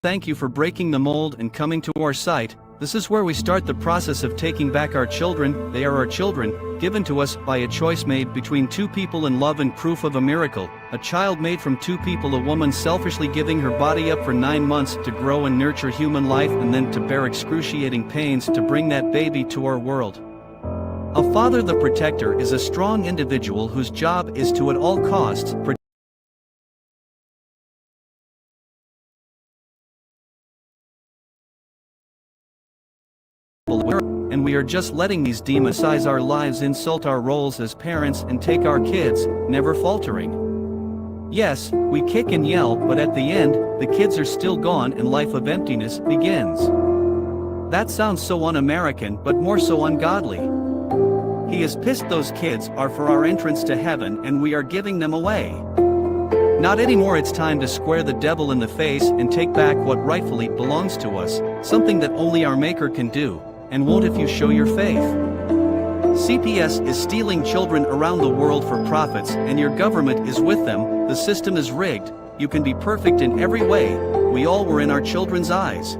Thank you for breaking the mold and coming to our site. This is where we start the process of taking back our children. They are our children, given to us by a choice made between two people in love and proof of a miracle. A child made from two people, a woman selfishly giving her body up for 9 months to grow and nurture human life and then to bear excruciating pains to bring that baby to our world. A father, the protector, is a strong individual whose job is to at all costs protect. And we are just letting these demonize our lives, insult our roles as parents and take our kids, never faltering. Yes, we kick and yell, but at the end, the kids are still gone and life of emptiness begins. That sounds so un-American, but more so ungodly. He is pissed those kids are for our entrance to heaven and we are giving them away. Not anymore. It's time to square the devil in the face and take back what rightfully belongs to us, something that only our Maker can do, and won't if you show your faith. CPS is stealing children around the world for profits, and your government is with them. The system is rigged. You can be perfect in every way. We all were in our children's eyes.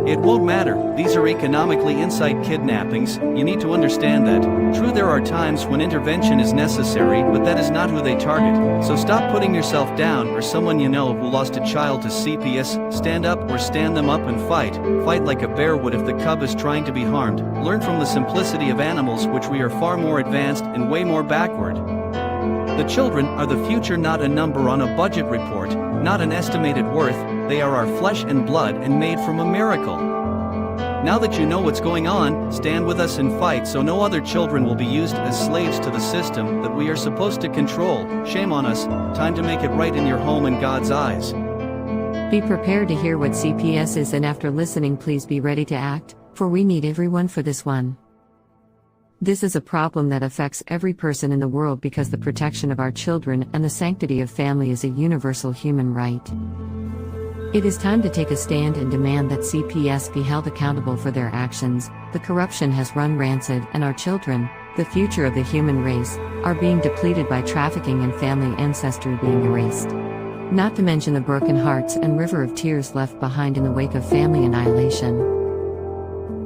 It won't matter. These are economically inside kidnappings. You need to understand that. True, there are times when intervention is necessary, but that is not who they target. So stop putting yourself down or someone you know who lost a child to CPS. Stand up or stand them up and fight. Fight like a bear would if the cub is trying to be harmed. Learn from the simplicity of animals, which we are far more advanced and way more backward. The children are the future, not a number on a budget report, not an estimated worth. They are our flesh and blood and made from a miracle. Now that you know what's going on, stand with us and fight so no other children will be used as slaves to the system that we are supposed to control. Shame on us. Time to make it right in your home in God's eyes. Be prepared to hear what CPS is, and after listening, please be ready to act, for we need everyone for this one. This is a problem that affects every person in the world because the protection of our children and the sanctity of family is a universal human right. It is time to take a stand and demand that CPS be held accountable for their actions. The corruption has run rancid, and our children, the future of the human race, are being depleted by trafficking and family ancestry being erased. Not to mention the broken hearts and river of tears left behind in the wake of family annihilation.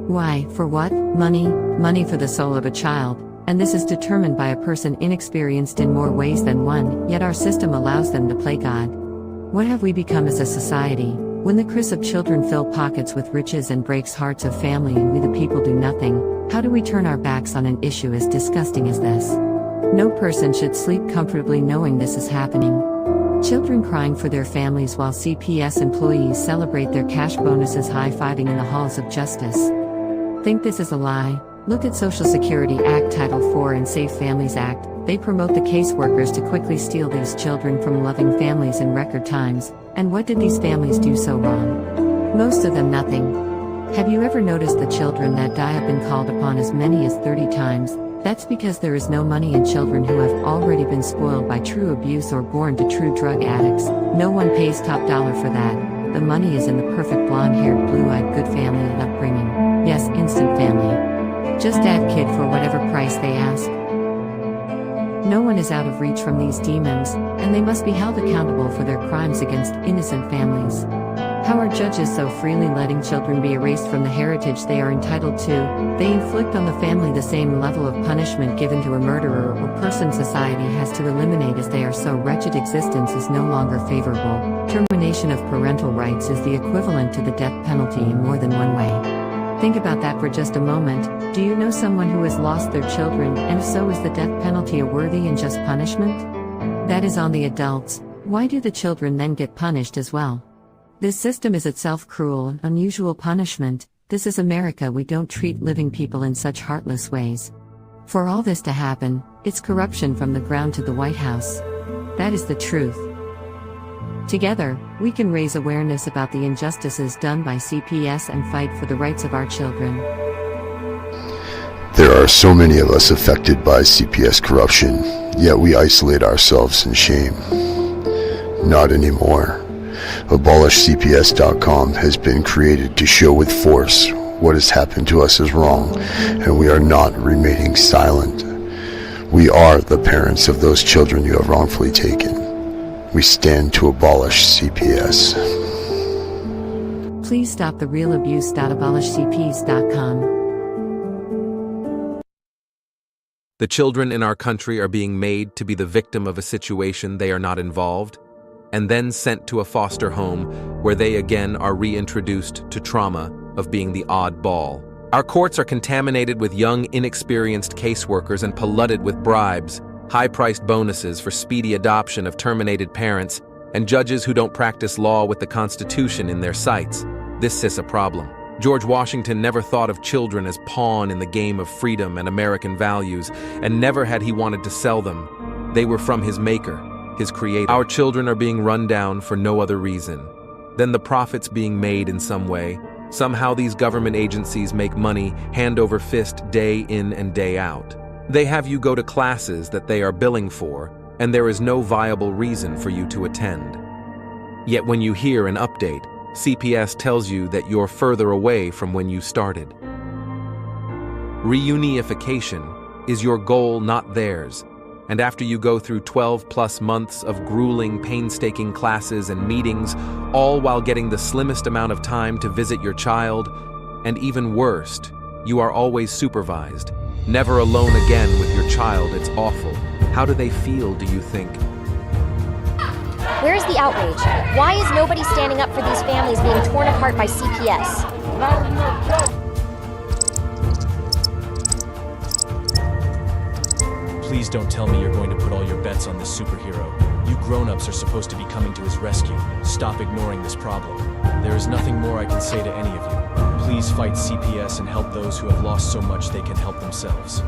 Why? For what? Money. Money for the soul of a child, and this is determined by a person inexperienced in more ways than one, yet our system allows them to play God. What have we become as a society, when the cries of children fill pockets with riches and breaks hearts of family and we the people do nothing? How do we turn our backs on an issue as disgusting as this? No person should sleep comfortably knowing this is happening. Children crying for their families while CPS employees celebrate their cash bonuses, high-fiving in the halls of justice. Think this is a lie? Look at Social Security Act Title IV and Safe Families Act. They promote the caseworkers to quickly steal these children from loving families in record times. And what did these families do so wrong? Most of them nothing. Have you ever noticed the children that die have been called upon as many as 30 times? That's because there is no money in children who have already been spoiled by true abuse or born to true drug addicts. No one pays top dollar for that. The money is in the perfect blonde-haired, blue-eyed good family and upbringing. Yes, instant family. Just add kid for whatever price they ask. No one is out of reach from these demons, and they must be held accountable for their crimes against innocent families. How are judges so freely letting children be erased from the heritage they are entitled to? They inflict on the family the same level of punishment given to a murderer or person society has to eliminate, as they are so wretched existence is no longer favorable. Termination of parental rights is the equivalent to the death penalty in more than one way. Think about that for just a moment. Do you know someone who has lost their children, and if so, is the death penalty a worthy and just punishment? That is on the adults. Why do the children then get punished as well? This system is itself cruel and unusual punishment. This is America. We don't treat living people in such heartless ways. For all this to happen, it's corruption from the ground to the White House. That is the truth. Together, we can raise awareness about the injustices done by CPS and fight for the rights of our children. There are so many of us affected by CPS corruption, yet we isolate ourselves in shame. Not anymore. AbolishCPS.com has been created to show with force what has happened to us is wrong, and we are not remaining silent. We are the parents of those children you have wrongfully taken. We stand to abolish CPS. Please stop the real abuse. Abolishcps.com. The children in our country are being made to be the victim of a situation they are not involved, and then sent to a foster home where they again are reintroduced to trauma of being the odd ball. Our courts are contaminated with young, inexperienced caseworkers and polluted with bribes, high-priced bonuses for speedy adoption of terminated parents, and judges who don't practice law with the Constitution in their sights. This is a problem. George Washington never thought of children as pawn in the game of freedom and American values, and never had he wanted to sell them. They were from his maker, his creator. Our children are being run down for no other reason than the profits being made in some way. Somehow these government agencies make money hand over fist day in and day out. They have you go to classes that they are billing for, and there is no viable reason for you to attend. Yet when you hear an update, CPS tells you that you're further away from when you started. Reunification is your goal, not theirs. And after you go through 12+ months of grueling, painstaking classes and meetings, all while getting the slimmest amount of time to visit your child, and even worst, you are always supervised, never alone again with your child. It's awful. How do they feel, do you think? Where's the outrage? Why is nobody standing up for these families being torn apart by CPS? Please don't tell me you're going to put all your bets on this superhero. You grown-ups are supposed to be coming to his rescue. Stop ignoring this problem. There is nothing more I can say to any of you. Please fight CPS and help those who have lost so much they can help themselves.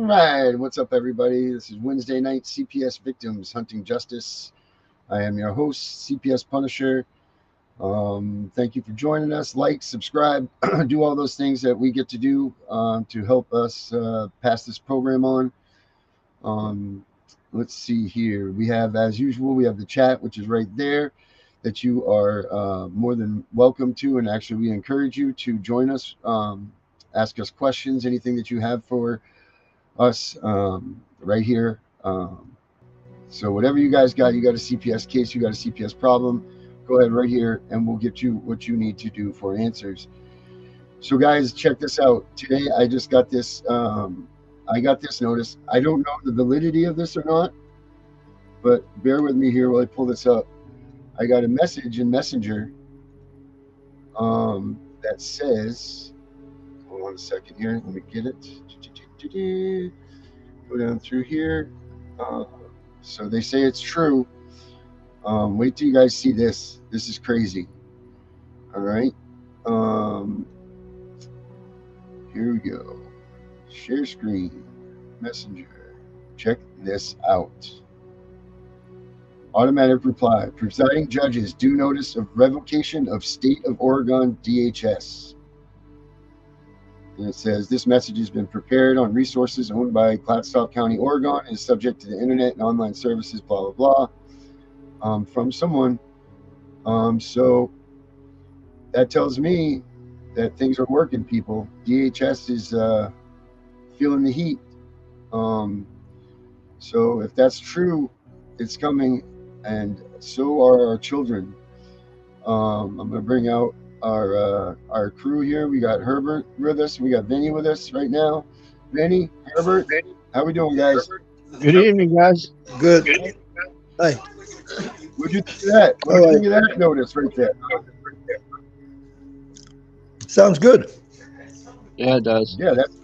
Alright, what's up everybody? This is Wednesday night CPS Victims Hunting Justice. I am your host, CPS Punisher. Thank you for joining us. Like, subscribe, do all those things that we get to do to help us pass this program on. Let's see here. We have, as usual, we have the chat, which is right there, that you are more than welcome to. And actually, we encourage you to join us, ask us questions, anything that you have for us right here. So whatever you guys got, you got a CPS case, you got a CPS problem, go ahead right here and we'll get you what you need to do for answers. So guys, check this out. Today I just got this I got this notice. I don't know the validity of this or not, but bear with me here while I pull this up. I got a message in Messenger that says, hold on a second here, let me get it. Go down through here. So they say it's true. Wait till you guys see this. This is crazy. All right. Here we go. Share screen. Messenger. Check this out. Automatic reply. Presiding judges do notice of revocation of State of Oregon DHS. And it says this message has been prepared on resources owned by Glasscock County, Oregon, and is subject to the internet and online services, blah, blah, blah, from someone. So that tells me that things are working, people. DHS is feeling the heat. So if that's true, it's coming, and so are our children. I'm going to bring out our crew here. We got Herbert with us. We got Vinny with us right now. Vinny, Herbert, how we doing, guys? Good evening, guys. Good. Hey. What'd you think of that? What do you think of that notice right there? Sounds good. Yeah, it does. Yeah, that's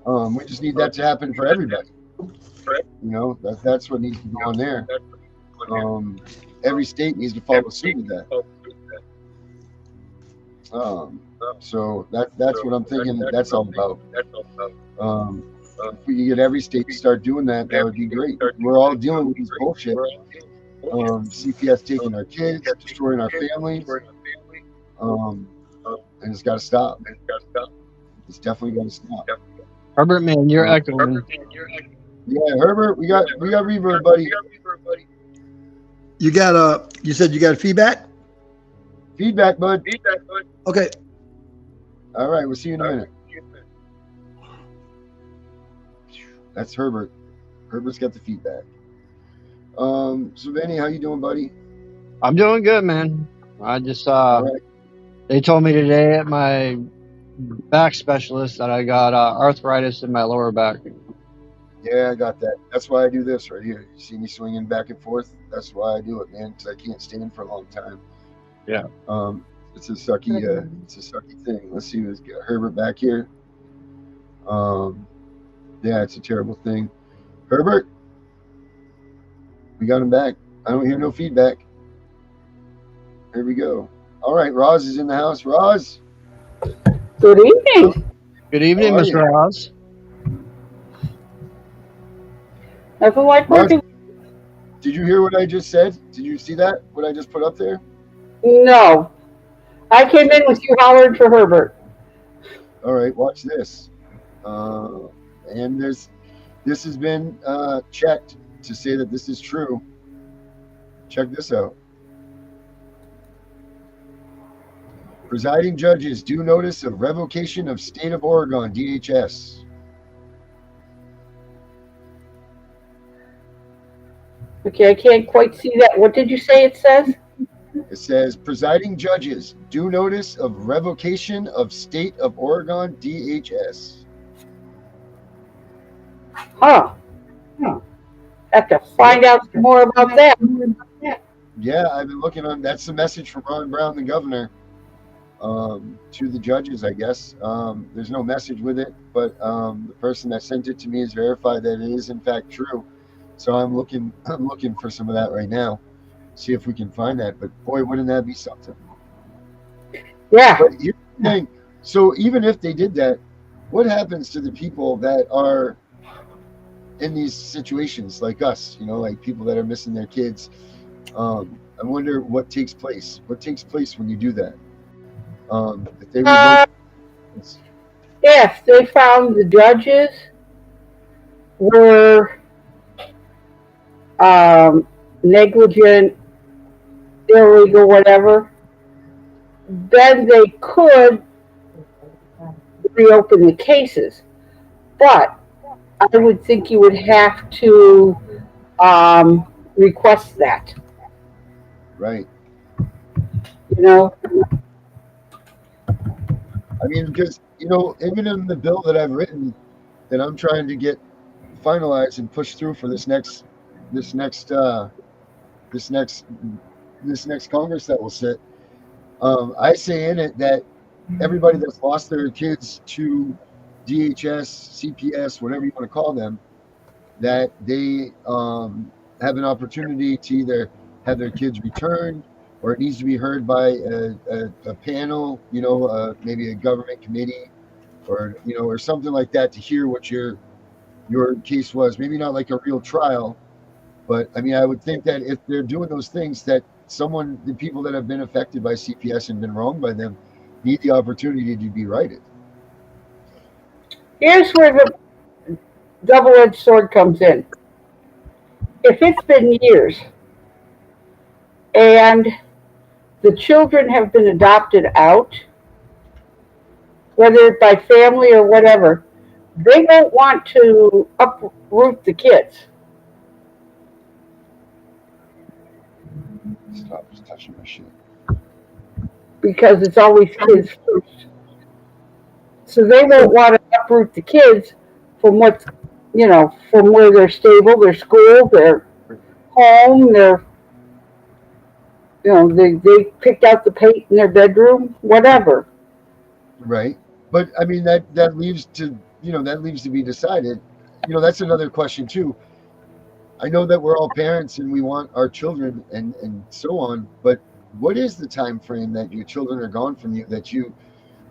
we just need that to happen for everybody. You know, that's what needs to go on there. Every state needs to follow suit with that. So that's what I'm thinking that's all about. If we could get every state to start doing that, that would be great. We're all dealing with this bullshit. CPS taking our kids, destroying our families. And it's got to stop. It's definitely got to stop. Herbert, man, you're echoing. Yeah, Herbert, we got reverb, buddy. You got you said you got feedback? Feedback, bud. Okay. All right, we'll see you in a minute. That's Herbert. Herbert's got the feedback. So Benny, how you doing, buddy? I'm doing good, man. I just All right. they told me today at my back specialist that I got arthritis in my lower back. Yeah, I got that. That's why I do this right here. You see me swinging back and forth? That's why I do it, man, because I can't stand for a long time. Yeah. It's a sucky thing. Let's see who's got Herbert back here. Yeah, it's a terrible thing. Herbert, we got him back. I don't hear no feedback. Here we go. All right, Roz is in the house. Roz. Good evening. Good evening, Mr. Ross. Nothing like working. Did you hear what I just said? Did you see that? What I just put up there? No. I came in with you hollering for Herbert. All right, watch this. And this has been checked to say that this is true. Check this out. Presiding judges do notice of revocation of State of Oregon DHS. Okay, I can't quite see that. What did you say it says? It says presiding judges do notice of revocation of State of Oregon DHS. Huh. Have to find out some more about that. Yeah, I've been looking on. That's the message from Ron Brown, the governor, to the judges, I guess. There's no message with it, but the person that sent it to me has verified that it is in fact true. So I'm looking for some of that right now. See if we can find that. But boy, wouldn't that be something? Yeah. But here's the thing. So even if they did that, what happens to the people that are in these situations like us, you know, like people that are missing their kids? I wonder what takes place. What takes place when you do that? If they If they found the judges were negligent, illegal, whatever, then they could reopen the cases. But I would think you would have to request that. Right. You know? I mean, because, you know, even in the bill that I've written that I'm trying to get finalized and pushed through for this next Congress that will sit, I say in it that everybody that's lost their kids to DHS, CPS, whatever you want to call them, that they have an opportunity to either have their kids returned, or it needs to be heard by a panel, you know, maybe a government committee, or or something like that to hear what your case was. Maybe not like a real trial, but I mean, I would think that if they're doing those things, that the people that have been affected by CPS and been wronged by them, need the opportunity to be righted. Here's where the double-edged sword comes in. If it's been years and the children have been adopted out, whether by family or whatever, they won't want to uproot the kids. Stop touching my shit. Because it's always kids first. So they won't want to uproot the kids from what's, from where they're stable, their school, their home, they picked out the paint in their bedroom, whatever. Right. But I mean, that leaves to be decided. That's another question too. I know that we're all parents and we want our children and so on, but what is the time frame that your children are gone from you that you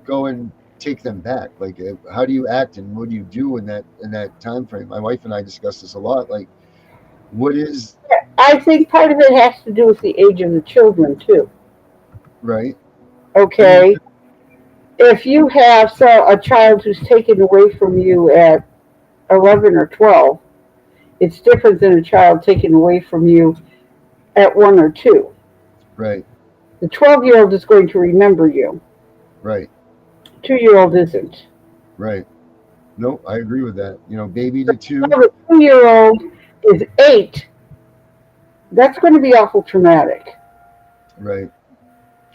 go and take them back? Like, how do you act and what do you do in that time frame? My wife and I discuss this a lot. Like, what is? I think part of it has to do with the age of the children too. Right. Okay. If you have a child who's taken away from you at 11 or 12, it's different than a child taken away from you at 1 or 2. Right. The 12-year-old is going to remember you. Right. 2-year-old isn't. Right. No, I agree with that. Baby to 2. The 2-year-old is 8. That's going to be awful traumatic. Right.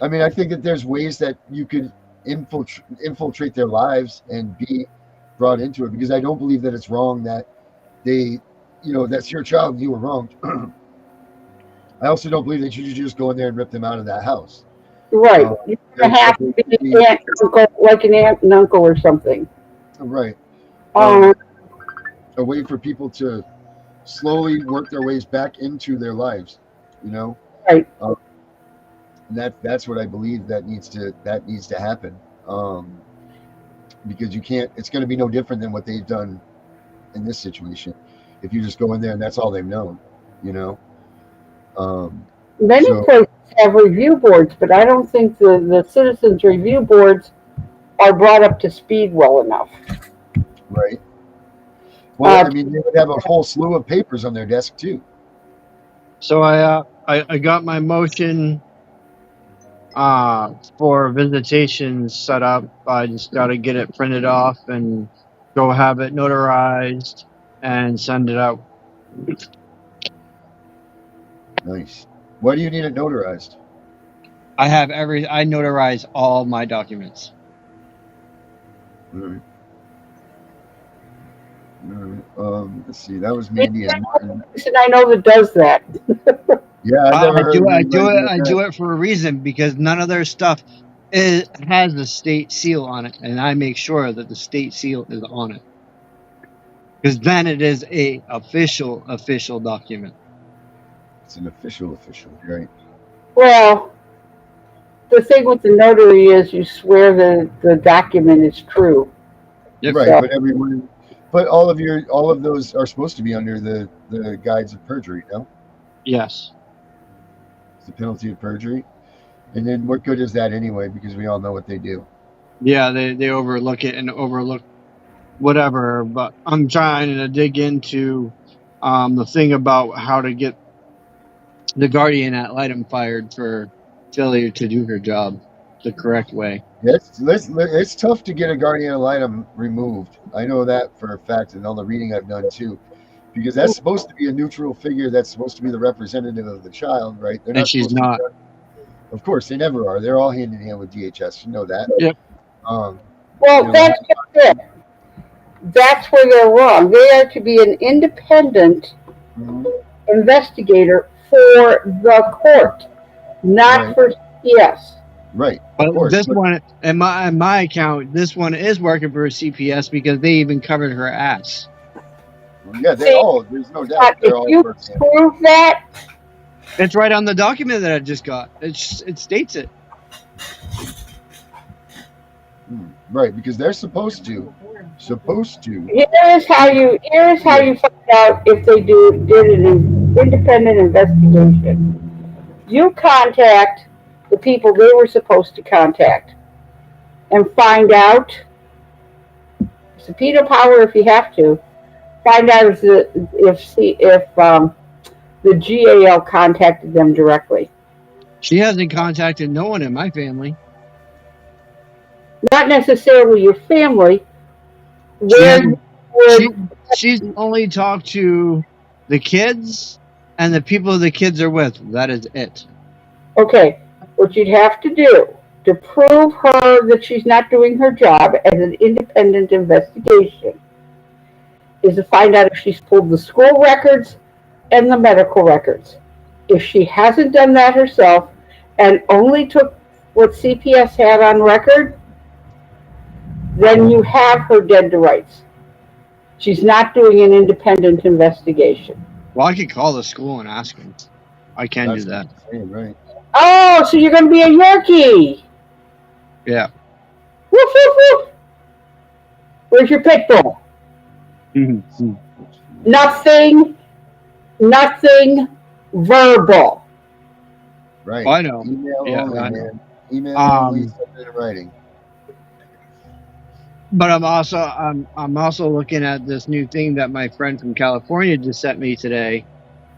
I mean, I think that there's ways that you could infiltrate their lives and be brought into it, because I don't believe that it's wrong that they, that's your child and you were wronged. I also don't believe that you should just go in there and rip them out of that house. Right. You're going to have to be an aunt, uncle, like an aunt and uncle or something. Right. A way for people to slowly work their ways back into their lives, Right. And that's what I believe that needs to happen. Because you can't. It's going to be no different than what they've done in this situation. If you just go in there and that's all they've known, Many places have review boards, but I don't think the citizens' review boards are brought up to speed well enough. Right. Well, I mean, they would have a whole slew of papers on their desk too. So I got my motion for visitation set up. I just got to get it printed off and go have it notarized and send it out. Nice. Why do you need it notarized? I notarize all my documents. All right. Let's see. That was Mandy and Martin. I know that does that. Yeah, I do it for a reason, because none of their stuff has the state seal on it, and I make sure that the state seal is on it, because then it is a official document. It's an official, right? Well, the thing with the notary is you swear that the document is true. Yep. Right, so, but all of those are supposed to be under the guides of perjury, no? Yes. It's the penalty of perjury. And then what good is that anyway? Because we all know what they do. Yeah, they overlook it and overlook whatever. But I'm trying to dig into the thing about how to get the guardian ad litem fired for failure to do her job the correct way. It's tough to get a guardian ad litem removed. I know that for a fact, and all the reading I've done too, because that's supposed to be a neutral figure. That's supposed to be the representative of the child, right? They're not. And she's not. Of course, they never are. They're all hand in hand with DHS. You know that. Yep. That's it. That's where they're wrong. They are to be an independent investigator for the court, not for CPS. Right. But this one, in my account, this one is working for a CPS because they even covered her ass. Yeah, there's no doubt. If you prove that, it's right on the document that I just got. It states it. Right, because they're supposed to. Supposed to. Here's how Yeah. you find out if they did an independent investigation. You contact the people they were supposed to contact and find out, subpoena power if you have to, find out if the GAL contacted them directly. She hasn't contacted no one in my family. Not necessarily your family, She where you hasn't. She would, she's only talked to the kids and the people the kids are with. That is it. okay, what you'd have to do to prove her that she's not doing her job as an independent investigation is to find out if she's pulled the school records and the medical records. If she hasn't done that herself and only took what CPS had on record, then you have her dead to rights. She's not doing an independent investigation. Well, I could call the school and ask them. I can That's do that. what I'm saying, right? Oh, so you're going to be a Yorkie. Yeah. Woof, woof, woof. Where's your pit bull? Nothing, nothing verbal. Right. I know. Email Yeah, only, I know. man. Email only, something in writing. But I'm also looking at this new thing that my friend from California just sent me today,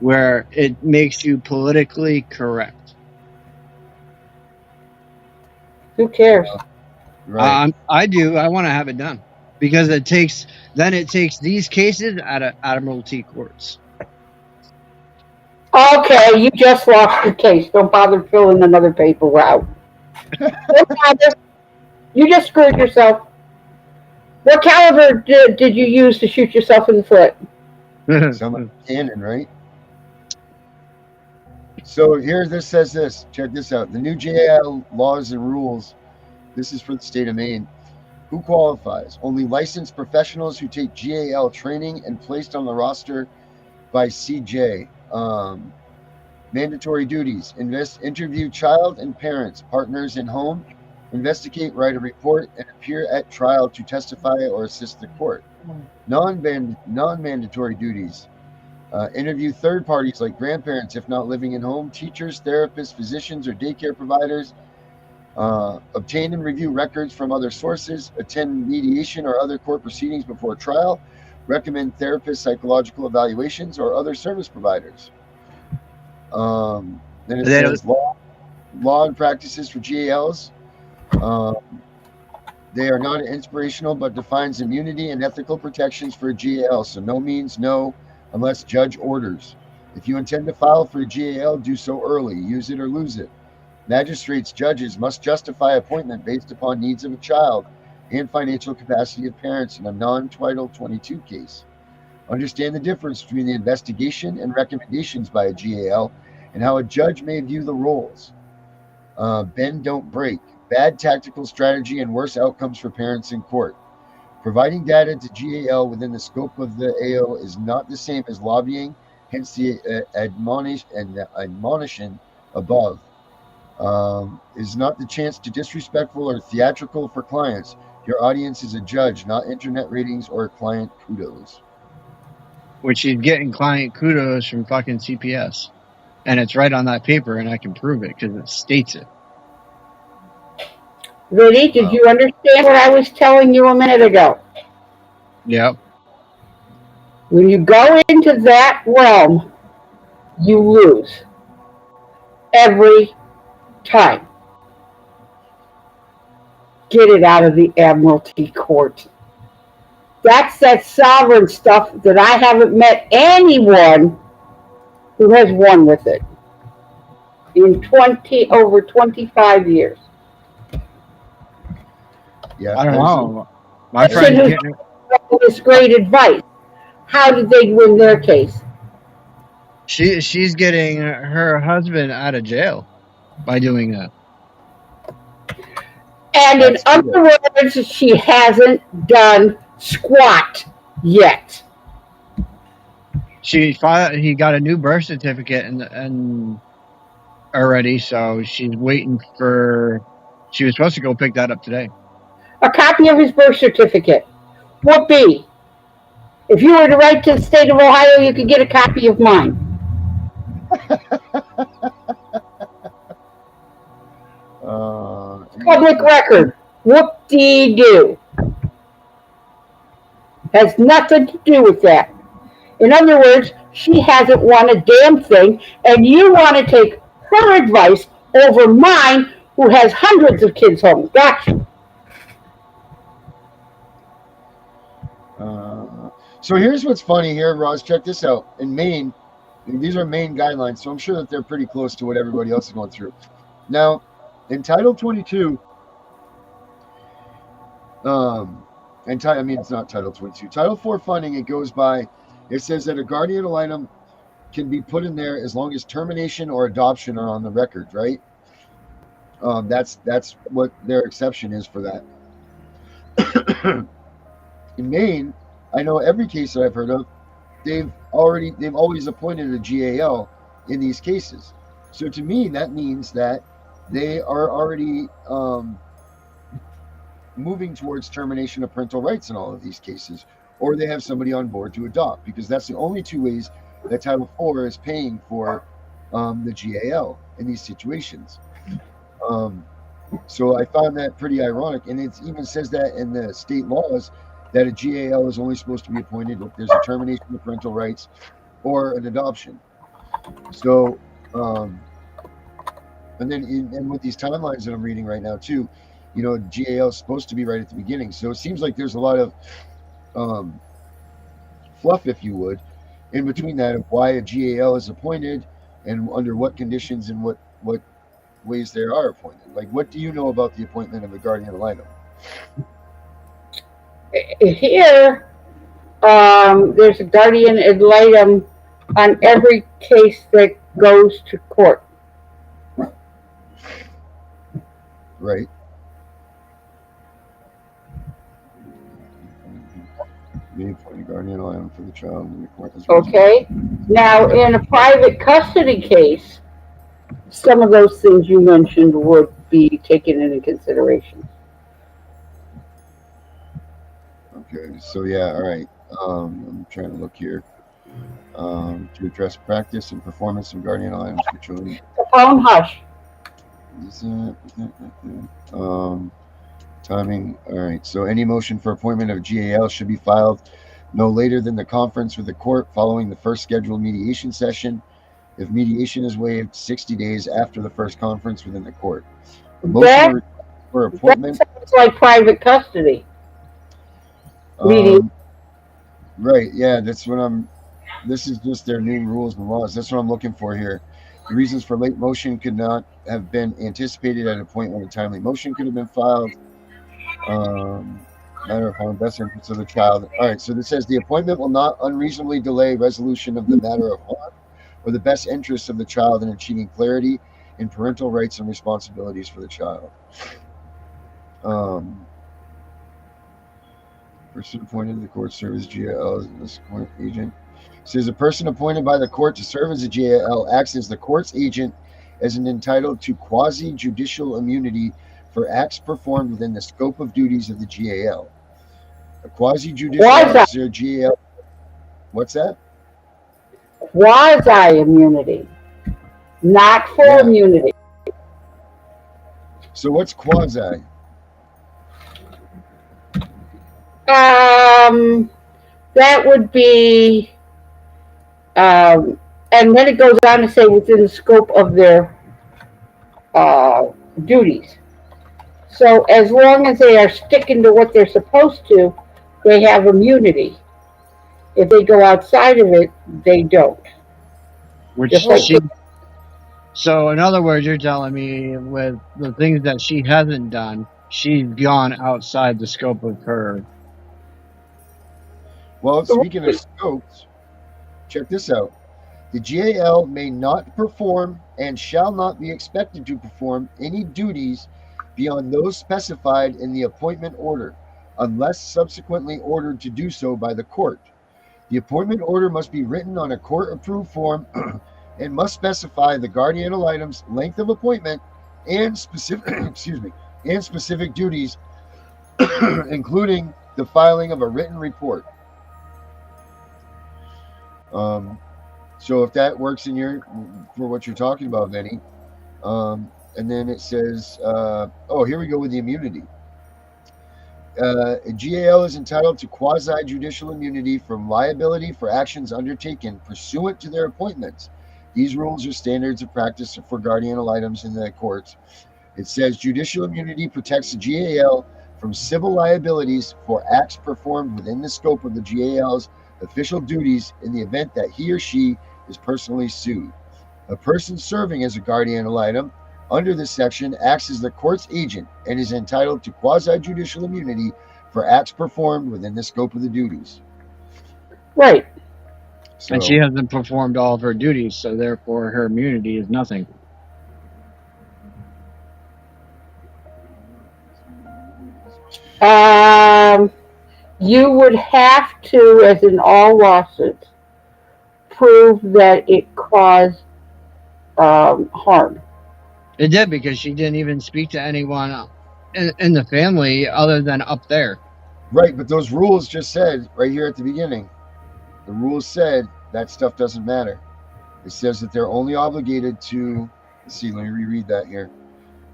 where it makes you politically correct. Who cares? Right. I do. I want to have it done because it takes these cases out of admiralty courts. Okay, you just lost your case. Don't bother filling another paper out. Don't bother. You just screwed yourself. What caliber did you use to shoot yourself in the foot? Some cannon, right? So here this says this. Check this out. The new JAL laws and rules. This is for the state of Maine. Who qualifies? Only licensed professionals who take GAL training and placed on the roster by CJ. Mandatory duties: interview child and parents, partners in home, investigate, write a report, and appear at trial to testify or assist the court. Non-mandatory duties: interview third parties like grandparents if not living in home, teachers, therapists, physicians, or daycare providers. Obtain and review records from other sources, attend mediation or other court proceedings before trial, recommend therapists, psychological evaluations, or other service providers. Then it says law and practices for GALs. They are not inspirational, but defines immunity and ethical protections for a GAL. So no means no unless judge orders. If you intend to file for a GAL, do so early. Use it or lose it. Magistrates, judges must justify appointment based upon needs of a child and financial capacity of parents in a non-Title 22 case. Understand the difference between the investigation and recommendations by a GAL and how a judge may view the roles. Bend, don't break. Bad tactical strategy and worse outcomes for parents in court. Providing data to GAL within the scope of the AO is not the same as lobbying, hence the admonition above. Is not the chance to disrespectful or theatrical for clients. Your audience is a judge, not internet ratings or client kudos. Which she's getting client kudos from fucking CPS. And it's right on that paper, and I can prove it because it states it. Vinny, did you understand what I was telling you a minute ago? Yep. When you go into that realm, you lose. Every time. Get it out of the Admiralty Court. That's that sovereign stuff that I haven't met anyone who has won with it in over 25 years. Yeah, I don't know. My Person friend's who's getting this great advice. How did they win their case? she's getting her husband out of jail by doing that. And in other words, she hasn't done squat yet. He got a new birth certificate and already, so she's waiting for. She was supposed to go pick that up today. A copy of his birth certificate. Whoopee. If you were to write to the state of Ohio, you could get a copy of mine. Public record. Whoop-dee-doo. Has nothing to do with that. In other words, she hasn't won a damn thing, and you want to take her advice over mine, who has hundreds of kids home. Gotcha. So here's what's funny here, Roz. Check this out. In Maine, these are Maine guidelines, so I'm sure that they're pretty close to what everybody else is going through. Now, in Title 22, it's not Title 22. Title 4 funding, it goes by, it says that a guardian ad litem can be put in there as long as termination or adoption are on the record, right? That's what their exception is for that. In Maine, I know every case that I've heard of, they've always appointed a GAL in these cases. So to me, that means that they are already moving towards termination of parental rights in all of these cases, or they have somebody on board to adopt, because that's the only two ways that Title IV is paying for the GAL in these situations. So I found that pretty ironic, and it even says that in the state laws that a GAL is only supposed to be appointed if there's a termination of parental rights or an adoption. So, and then with these timelines that I'm reading right now too, GAL is supposed to be right at the beginning. So it seems like there's a lot of fluff, if you would, in between that of why a GAL is appointed and under what conditions and what ways they are appointed. Like, what do you know about the appointment of a guardian ad litem? Here, there's a guardian ad litem on every case that goes to court. Right. The appointed guardian ad litem for the child in the court. Okay. Now, in a private custody case, some of those things you mentioned would be taken into consideration. Okay, so yeah, all right. I'm trying to look here. To address practice and performance of guardian ad litems for children. The phone hush. Timing. All right. So any motion for appointment of GAL should be filed no later than the conference with the court following the first scheduled mediation session. If mediation is waived, 60 days after the first conference within the court. Motion for appointment. That sounds like private custody. Right. Yeah. This is just their new rules and laws. That's what I'm looking for here. The reasons for late motion could not have been anticipated at a point when a timely motion could have been filed. Matter of harm, best interest of the child. All right, so this says the appointment will not unreasonably delay resolution of the matter of harm or the best interests of the child in achieving clarity in parental rights and responsibilities for the child. Person appointed to the court serve as GAL as this court agent. It says a person appointed by the court to serve as a GAL acts as the court's agent as an entitled to quasi-judicial immunity for acts performed within the scope of duties of the GAL. A quasi-judicial officer, GAL. What's that? Quasi-immunity, not full immunity. So what's quasi? That would be, and then it goes on to say within the scope of their duties. So as long as they are sticking to what they're supposed to, they have immunity. If they go outside of it, they don't. So in other words, you're telling me with the things that she hasn't done, she's gone outside the scope of her. Well, speaking of scopes, check this out. The GAL may not perform and shall not be expected to perform any duties beyond those specified in the appointment order, unless subsequently ordered to do so by the court. The appointment order must be written on a court-approved form and must specify the guardian ad litem's length of appointment and specific duties including the filing of a written report. So if that works in for what you're talking about, Vinny, and then it says, oh, here we go with the immunity. A GAL is entitled to quasi-judicial immunity from liability for actions undertaken pursuant to their appointments. These rules are standards of practice for guardian ad litems in the courts. It says judicial immunity protects the GAL from civil liabilities for acts performed within the scope of the GAL's official duties in the event that he or she is personally sued. A person serving as a guardian ad litem under this section acts as the court's agent and is entitled to quasi-judicial immunity for acts performed within the scope of the duties. Right. So, And she hasn't performed all of her duties, so therefore her immunity is nothing. You would have to, as in all lawsuits, prove that it caused harm. It did, because she didn't even speak to anyone in the family other than up there. right, but those rules just said right here at the beginning, the rules said that stuff doesn't matter. It says that they're only obligated to, let's see, let me reread that here.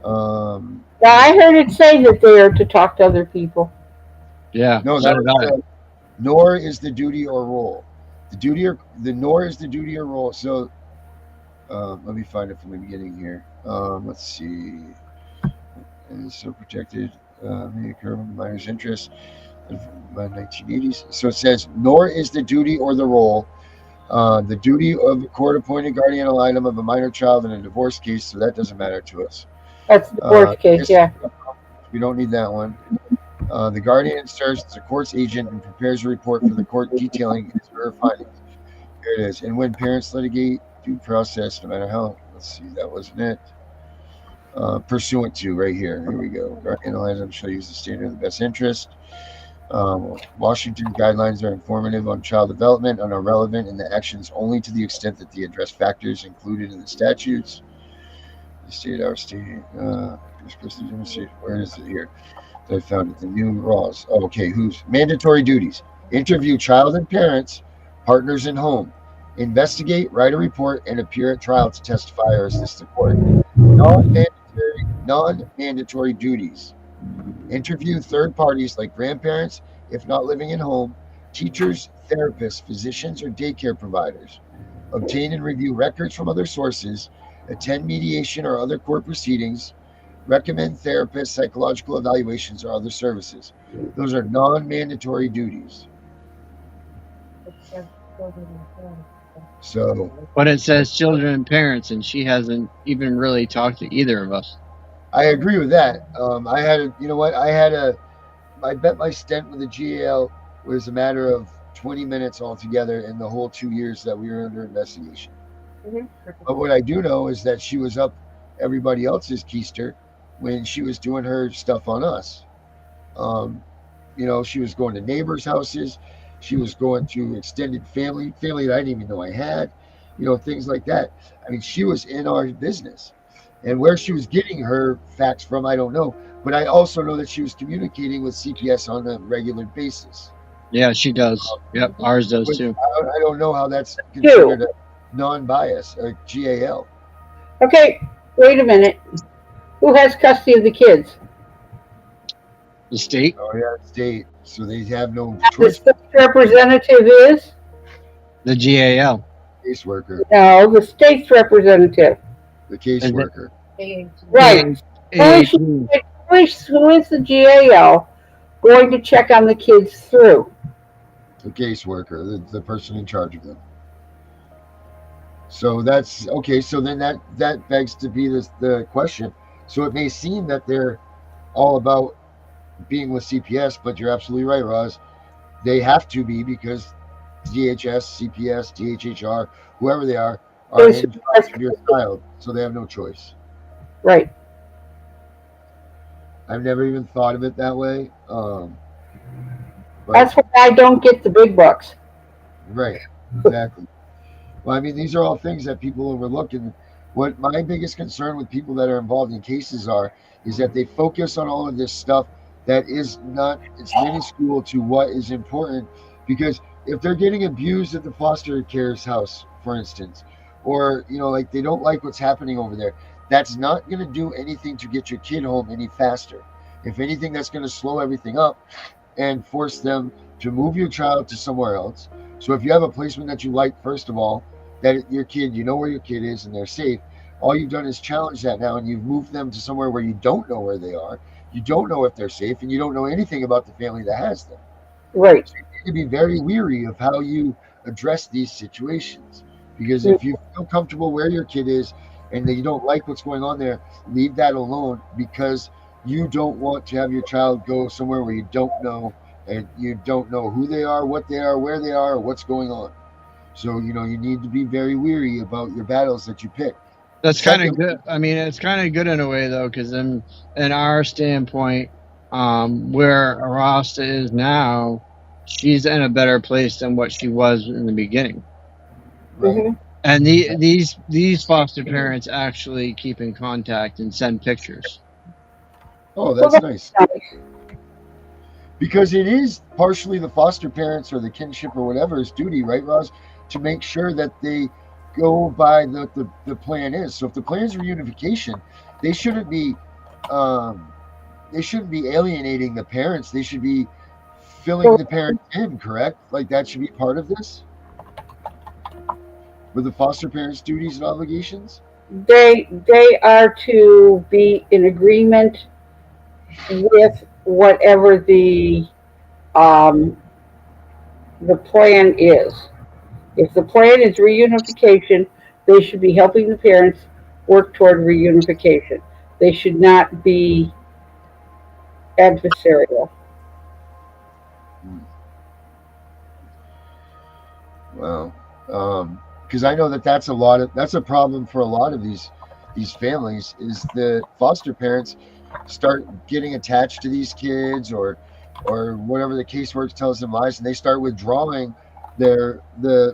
Now, I heard it say that they are to talk to other people. Yeah. No, so that did was I. nor is the duty or role. Nor is the duty or role. So let me find it from the beginning here. Let's see. And it's so protected. May occur when the minor's interest by 1980s. So it says, nor is the duty or the role the duty of the court-appointed guardian ad litem of a minor child in a divorce case. So that doesn't matter to us. That's the divorce case, yeah. We don't need that one. The guardian serves as a court's agent and prepares a report for the court detailing his or her findings. Here it is. And when parents litigate due process, no matter how, let's see, that wasn't it. Pursuant to, right here. Here we go. Guardian ad litem shall use the standard of the best interest. Washington guidelines are informative on child development and are relevant in the actions only to the extent that they address factors included in the statutes. The state, our state, where is it here? I found it, the new laws. Oh, okay, who's mandatory duties? Interview child and parents, partners in home. Investigate, write a report, and appear at trial to testify or assist the court. Non-mandatory duties. Interview third parties like grandparents, if not living in home, teachers, therapists, physicians, or daycare providers. Obtain and review records from other sources. Attend mediation or other court proceedings. Recommend therapists, psychological evaluations, or other services. Those are non-mandatory duties. So, But it says children and parents, and she hasn't even really talked to either of us. I agree with that. I bet my stint with the GAL was a matter of 20 minutes altogether in the whole 2 years that we were under investigation. Mm-hmm. But what I do know is that she was up everybody else's keister when she was doing her stuff on us. She was going to neighbors' houses. She was going to extended family that I didn't even know I had, things like that. I mean, she was in our business. And where she was getting her facts from, I don't know. But I also know that she was communicating with CPS on a regular basis. Yeah, she does. Yep, ours does too. I don't know how that's considered a non-bias, a GAL. Okay, wait a minute. Who has custody of the kids? The state? Oh, yeah, state. So they have no The choice. state representative is? The GAL. Caseworker. No, the state's representative. The caseworker. Right. Who is the GAL going to check on the kids through? The caseworker, the person in charge of them. So that's okay. So then that begs to be the question. So it may seem that they're all about being with CPS, but you're absolutely right, Roz. They have to be, because DHS, CPS, DHHR, whoever they are in charge of your child. So they have no choice. Right. I've never even thought of it that way. That's why I don't get the big bucks. Right. Exactly. Well, I mean, these are all things that people overlook. And what my biggest concern with people that are involved in cases is that they focus on all of this stuff that is not, it's minuscule to what is important. Because if they're getting abused at the foster care's house, for instance, or like they don't like what's happening over there, that's not going to do anything to get your kid home any faster. If anything, that's going to slow everything up and force them to move your child to somewhere else. So if you have a placement that you like, first of all, that your kid, you know where your kid is and they're safe, all you've done is challenge that now, and you've moved them to somewhere where you don't know where they are, you don't know if they're safe, and you don't know anything about the family that has them. Right. So you need to be very weary of how you address these situations. Because if you feel comfortable where your kid is and that you don't like what's going on there, leave that alone, because you don't want to have your child go somewhere where you don't know, and you don't know who they are, what they are, where they are, or what's going on. So, you need to be very weary about your battles that you pick. That's kind of Second, good. I mean, it's kind of good in a way though, because in our standpoint, where Arasta is now, she's in a better place than what she was in the beginning. right? Mhm. And these foster parents actually keep in contact and send pictures. Oh, Well, that's that's nice. nice. Because it is partially the foster parents or the kinship or whatever's duty, right, Roz, to make sure that they go by the plan is. So if the plan is reunification, they shouldn't be um, they shouldn't be alienating the parents. They should be filling So the parents in, correct? Like that should be part of this with the foster parents' duties and obligations. they are to be in agreement with whatever um, the plan is. If the plan is reunification, they should be helping the parents work toward reunification. They should not be adversarial. Hmm. Wow. Because I know that's that's a problem for a lot of these families, is the foster parents start getting attached to these kids, or whatever the casework tells them lies, and they start withdrawing the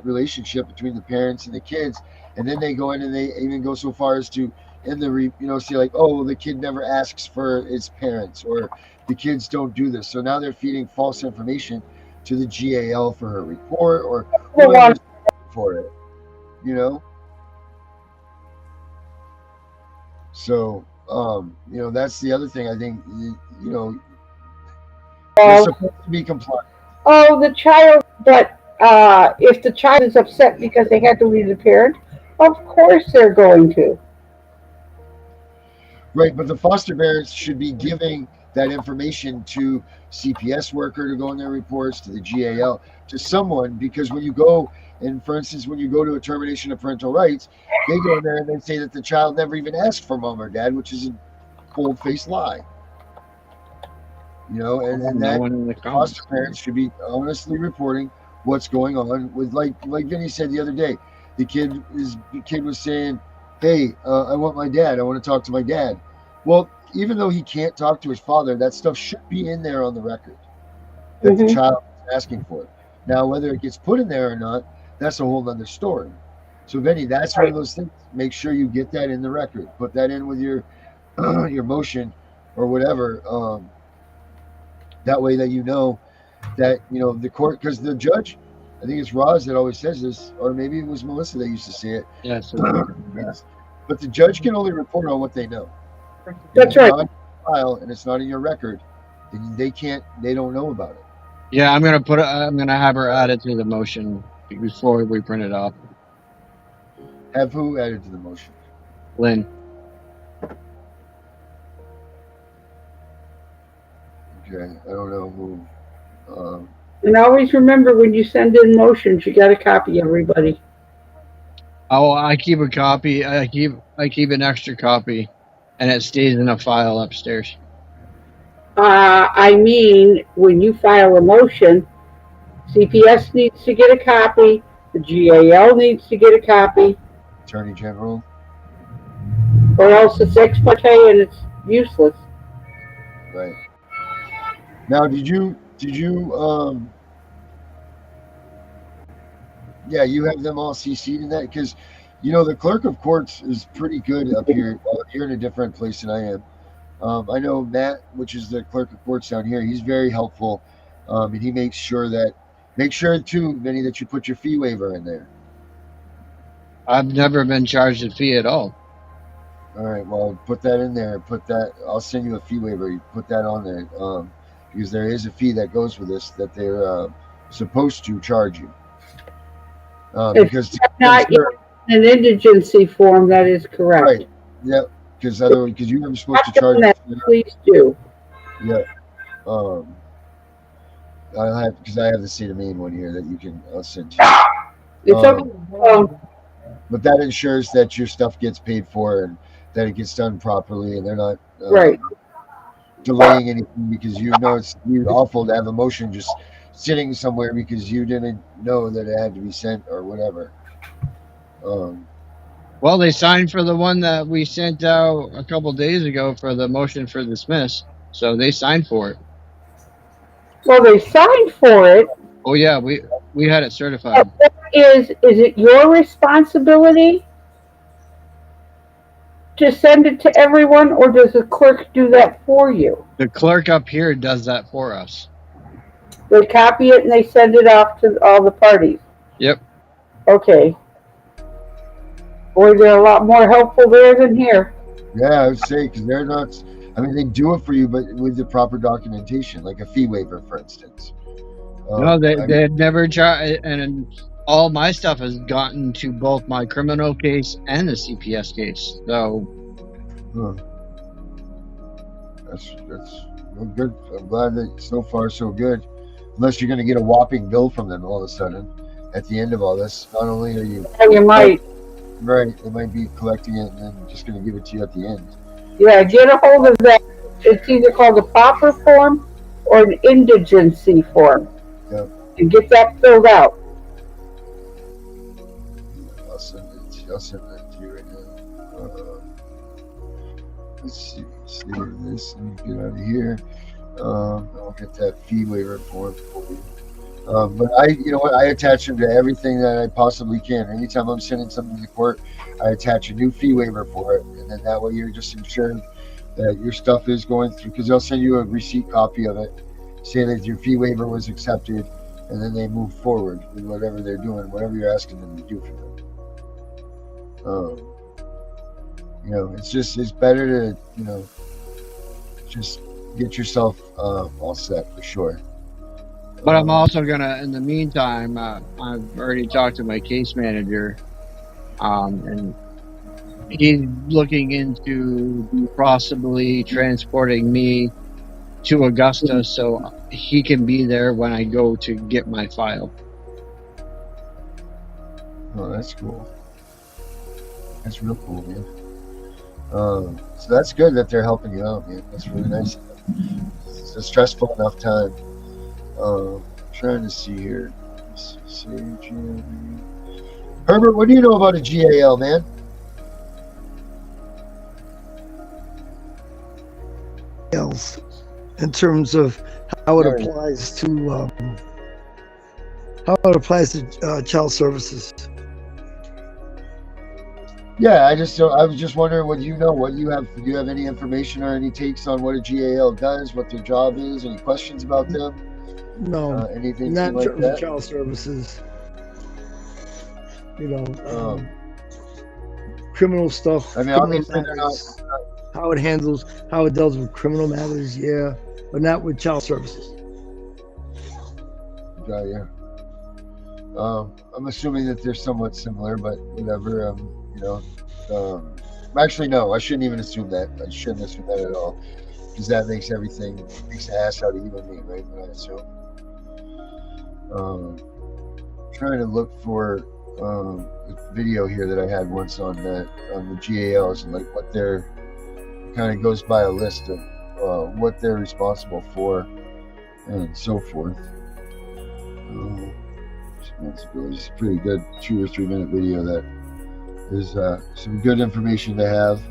relationship between the parents and the kids, and then they go in and they even go so far as to in the say like, oh, well, the kid never asks for its parents, or the kids don't do this, so now they're feeding false information to the GAL for her report, or whoever's for it, you know. So that's the other thing. I think they're Well, supposed to be compliant. oh, the child, but if the child is upset because they had to leave the parent, of course they're going to. Right, but the foster parents should be giving that information to CPS worker to go in their reports, to the GAL, to someone, because when you go, and for instance, when you go to a termination of parental rights, they go in there and they say that the child never even asked for mom or dad, which is a bold-faced lie. And No that one in the foster comments. parents should be honestly reporting what's going on with, like Vinny said the other day. The kid was saying, "Hey, I want my dad. I want to talk to my dad." Well, even though he can't talk to his father, that stuff should be in there on the record that the Hmm. child is asking for it. Now, whether it gets put in there or not, that's a whole other story. So, Vinny, that's one of Right. those things. Make sure you get that in the record. Put that in with your your motion or whatever. That way that that the court, because the judge, I think it's Roz that always says this, or maybe it was Melissa that used to say it. Yes. Yes. But the judge can only report on what they know. If That's it's right. not in your file and it's not in your record, then they don't know about it. Yeah, I'm gonna have her add it to the motion before we print it off. Have who added to the motion? Lynn. Okay, I don't know who. And always remember, when you send in motions, you got to copy everybody. Oh, I keep a copy. I keep an extra copy, and it stays in a file upstairs. I mean, when you file a motion, CPS needs to get a copy, the GAL needs to get a copy, Attorney General. or else it's ex parte and it's useless. Right. Now, did you yeah, you have them all CC'd in that, because the clerk of courts is pretty good up here. Well, you're in a different place than I am. I know Matt, which is the clerk of courts down here. He's very helpful, and he makes sure too, Vinny, that you put your fee waiver in there. I've never been charged a fee at all. All right, well, put that in there. Put that. I'll send you a fee waiver. You put that on there, because there is a fee that goes with this that they're supposed to charge you. Because not an indigency form, that is correct. Right. Yep. Because you were supposed to charge. Please do. Yeah. I'll have, because I have the state of Maine one here that I'll send to you. It's okay. But that ensures that your stuff gets paid for and that it gets done properly, and they're not right delaying anything, because it's awful to have a motion just sitting somewhere because you didn't know that it had to be sent or whatever. Well, they signed for the one that we sent out a couple days ago for the motion for dismiss, so they signed for it. Well, they signed for it. Oh yeah, we had it certified. Is it your responsibility to send it to everyone, or does the clerk do that for you? The clerk up here does that for us. They copy it and they send it off to all the parties. Yep. Okay. Boy, they're a lot more helpful there than here. Yeah, I would say, because they're not. I mean, they do it for you, but with the proper documentation, like a fee waiver, for instance. No, they had never charged, and all my stuff has gotten to both my criminal case and the CPS case. So that's well, good. I'm glad that so far so good. Unless you're going to get a whopping bill from them all of a sudden at the end of all this. Not only are you, you might. Right, they might be collecting it and then just going to give it to you at the end. Yeah, get a hold of that. It's either called a pauper form or an indigency form. Yep. And get that filled out. I'll send that to you right now. Let's see. Save this. Let me get out of here. I'll get that fee waiver form for you. But I attach them to everything that I possibly can. Anytime I'm sending something to the court, I attach a new fee waiver for it, and then that way you're just ensured that your stuff is going through, because they'll send you a receipt copy of it, say that your fee waiver was accepted, and then they move forward with whatever they're doing, whatever you're asking them to do for them. It's better to, just get yourself all set for sure. But I'm also gonna, in the meantime, I've already talked to my case manager, and he's looking into possibly transporting me to Augusta so he can be there when I go to get my file. Oh, that's cool. That's real cool, man. So that's good that they're helping you out, man. That's really nice. It's a stressful enough time. Trying to see here. Herbert, what do you know about a GAL, man? In terms of how it applies to child services. Yeah, I was just wondering what you know. What you have? Do you have any information or any takes on what a GAL does? What their job is? Any questions about them? No, anything not in like terms that? of child services. Criminal stuff. I mean, obviously they're not. How it deals with criminal matters, yeah, but not with child services. Yeah. I'm assuming that they're somewhat similar, but whatever. Actually, no, I shouldn't even assume that. I shouldn't assume that at all, because that makes the ass out of you and me, right? When I assume. Trying to look for a video here that I had once on the GALs and like what they're kind of goes by a list of what they're responsible for and so forth. It's a pretty good 2 or 3 minute video that is some good information to have.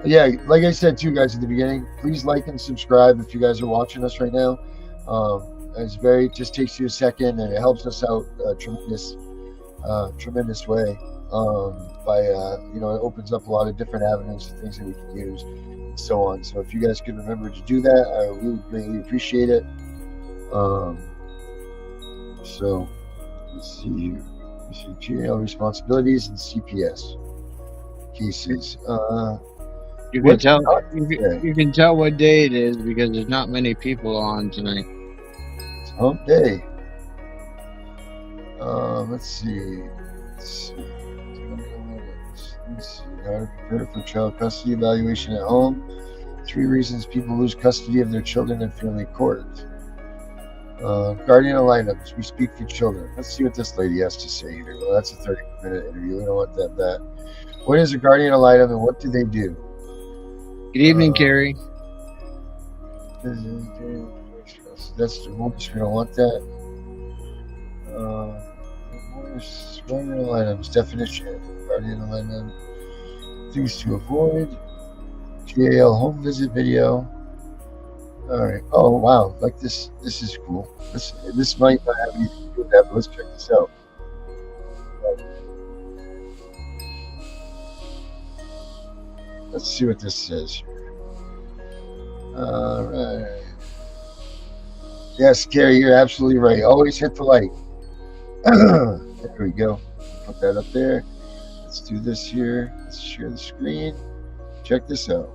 Yeah, like I said to you guys at the beginning, please like and subscribe if you guys are watching us right now. It just takes you a second and it helps us out tremendous. tremendous way. It opens up a lot of different avenues of things that we can use and so on. So if you guys could remember to do that, we would greatly appreciate it. So let's see here. Let's see, GAL responsibilities and CPS cases. You can tell. You can tell what day it is because there's not many people on tonight. It's hump day. Let's see. Let's see. How to prepare for child custody evaluation at home. 3 reasons people lose custody of their children in family court. Guardian ad litems. We speak for children. Let's see what this lady has to say here. Well, that's a 30-minute interview. We don't want that. What is a guardian ad litem and what do they do? Good evening, Carrie. That's the most. We don't want that. Guardian ad litems. Definition. Guardian ad litem. Things to avoid. GAL home visit video. All right. Oh wow! Like this. This is cool. This might not have anything to do with that, but let's check this out. Let's see what this says here. All right. Yes, Carrie, you're absolutely right. Always hit the light. There we go. Put that up there. Let's do this here. Let's share the screen. Check this out.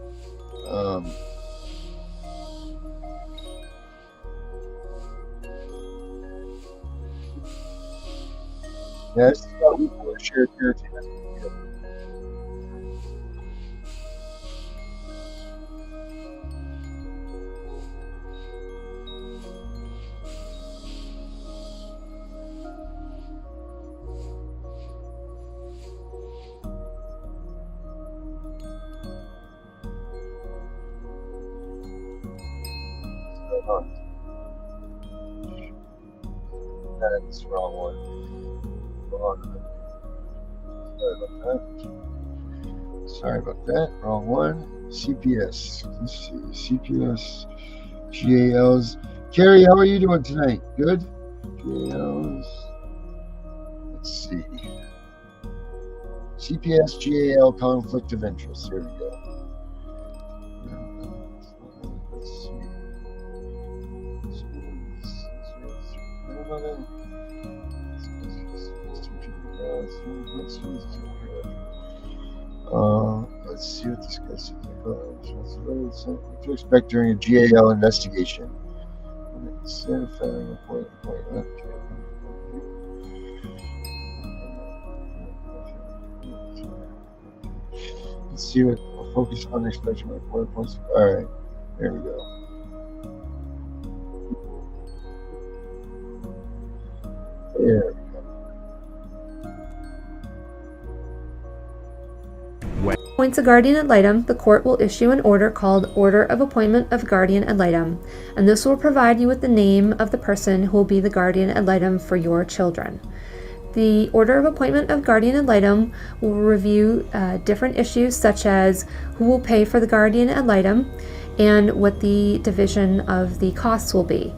Yeah, this is what we call a shared parenting. That's the wrong one. Sorry about that. Wrong one. CPS. Let's see. CPS. GALs. Carrie, how are you doing tonight? Good? GALs. Let's see. CPS GAL conflict of interest. There we go. Let's see. Let's see what this guy said. What to expect during a GAL investigation. Let's see what we'll focus on expectation report points. All right, there we go. There. Appoints a guardian ad litem, the court will issue an order called Order of Appointment of Guardian ad litem, and this will provide you with the name of the person who will be the guardian ad litem for your children. The Order of Appointment of Guardian ad litem will review different issues such as who will pay for the guardian ad litem and what the division of the costs will be.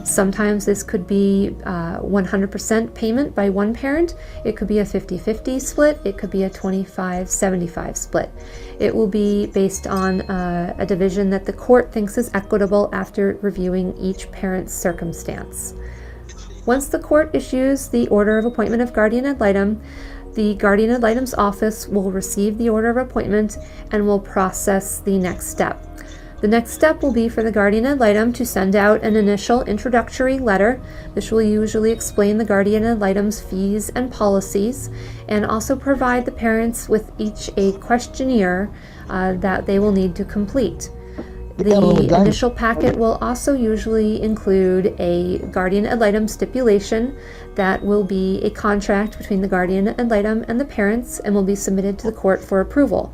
Sometimes this could be 100% payment by one parent. It could be a 50-50 split. It could be a 25-75 split. It will be based on a division that the court thinks is equitable after reviewing each parent's circumstance. Once the court issues the Order of Appointment of Guardian ad litem, the Guardian ad litem's office will receive the order of appointment and will process the next step. The next step will be for the guardian ad litem to send out an initial introductory letter. This will usually explain the guardian ad litem's fees and policies and also provide the parents with each a questionnaire that they will need to complete. The initial packet will also usually include a guardian ad litem stipulation that will be a contract between the guardian ad litem and the parents and will be submitted to the court for approval.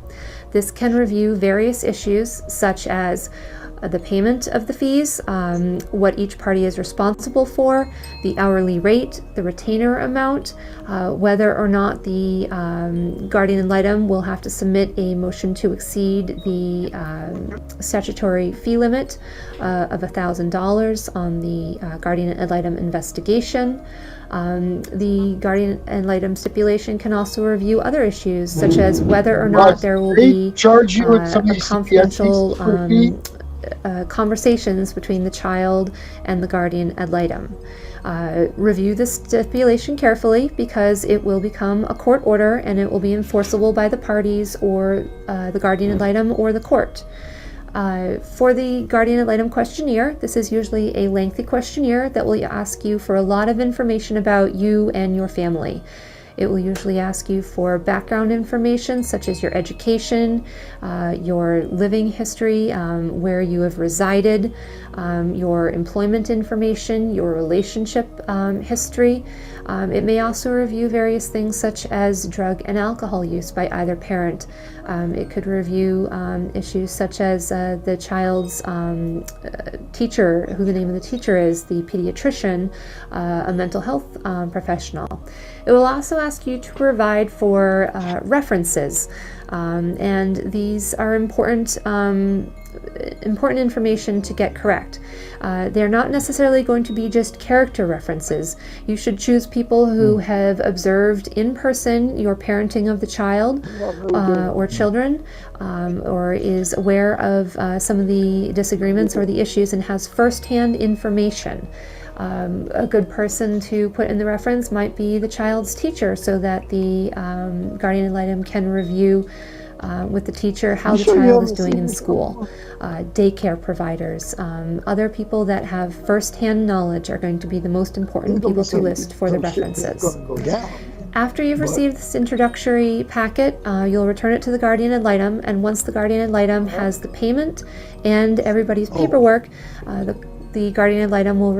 This can review various issues such as the payment of the fees, what each party is responsible for, the hourly rate, the retainer amount, whether or not the guardian ad litem will have to submit a motion to exceed the statutory fee limit of $1,000 on the guardian ad litem investigation. The guardian ad litem stipulation can also review other issues, such as whether or not there will be charge you with some of these confidential CPS fees? conversations between the child and the guardian ad litem. Review the stipulation carefully, because it will become a court order and it will be enforceable by the parties or the guardian ad litem or the court. For the guardian ad litem questionnaire, this is usually a lengthy questionnaire that will ask you for a lot of information about you and your family. It will usually ask you for background information such as your education, your living history, where you have resided, your employment information, your relationship history. It may also review various things such as drug and alcohol use by either parent. It could review issues such as the child's teacher, who the name of the teacher is, the pediatrician, a mental health professional. It will also ask you to provide for references, and these are important information to get correct. They're not necessarily going to be just character references. You should choose people who have observed in person your parenting of the child or children, or is aware of some of the disagreements or the issues and has firsthand information. A good person to put in the reference might be the child's teacher, so that the guardian ad litem can review with the teacher how the child is doing in school. Daycare providers, other people that have first-hand knowledge are going to be the most important people to list for the references. After you've received this introductory packet, you'll return it to the guardian ad litem, and once the guardian ad litem has the payment and everybody's paperwork, the guardian ad litem will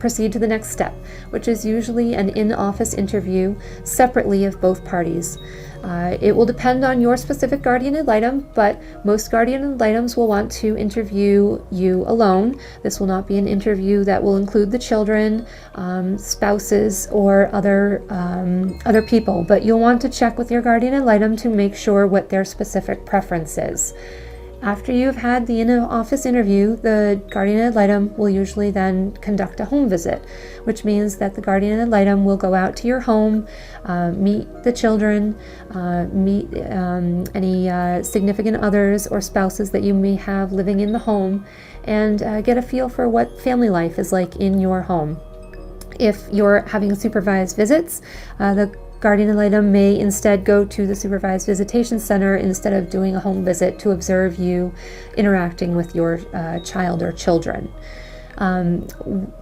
proceed to the next step, which is usually an in-office interview separately of both parties. It will depend on your specific guardian ad litem, but most guardian ad litems will want to interview you alone. This will not be an interview that will include the children, spouses, or other people, but you'll want to check with your guardian ad litem to make sure what their specific preference is. After you've had the in-office interview, the guardian ad litem will usually then conduct a home visit, which means that the guardian ad litem will go out to your home, meet the children, meet any significant others or spouses that you may have living in the home, and get a feel for what family life is like in your home. If you're having supervised visits, the guardian ad litem may instead go to the supervised visitation center instead of doing a home visit to observe you interacting with your child or children.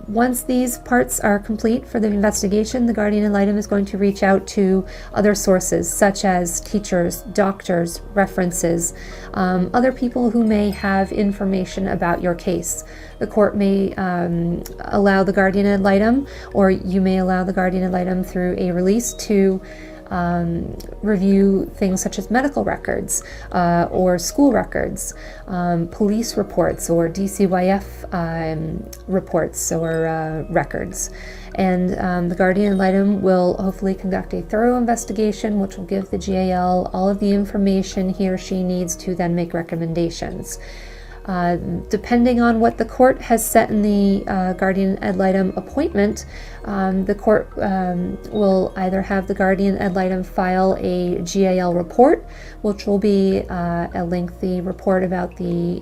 Once these parts are complete for the investigation, the guardian ad litem is going to reach out to other sources such as teachers, doctors, references, other people who may have information about your case. The court may allow the guardian ad litem, or you may allow the guardian ad litem through a release to review things such as medical records or school records, police reports, or DCYF reports or records. And the guardian ad litem will hopefully conduct a thorough investigation, which will give the GAL all of the information he or she needs to then make recommendations. Depending on what the court has set in the guardian ad litem appointment, the court will either have the guardian ad litem file a GAL report, which will be a lengthy report about the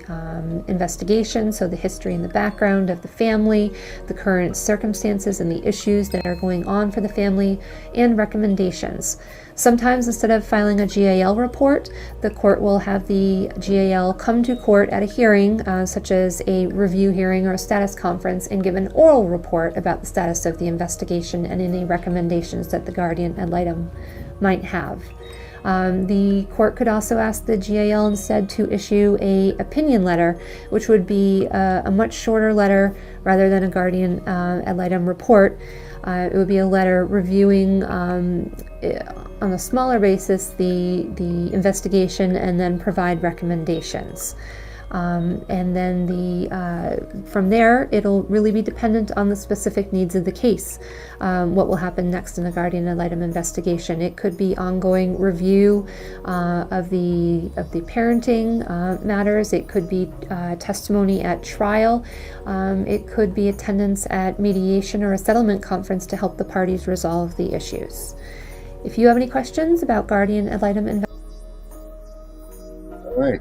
investigation, so the history and the background of the family, the current circumstances and the issues that are going on for the family, and recommendations. Sometimes, instead of filing a GAL report, the court will have the GAL come to court at a hearing, such as a review hearing or a status conference, and give an oral report about the status of the investigation and any recommendations that the guardian ad litem might have. The court could also ask the GAL instead to issue a opinion letter, which would be a much shorter letter rather than a guardian ad litem report. It would be a letter reviewing on a smaller basis the investigation and then provide recommendations. And then from there, it'll really be dependent on the specific needs of the case. What will happen next in the guardian ad litem investigation? It could be ongoing review of the parenting matters. It could be testimony at trial. It could be attendance at mediation or a settlement conference to help the parties resolve the issues. If you have any questions about guardian ad litem investigation. All right.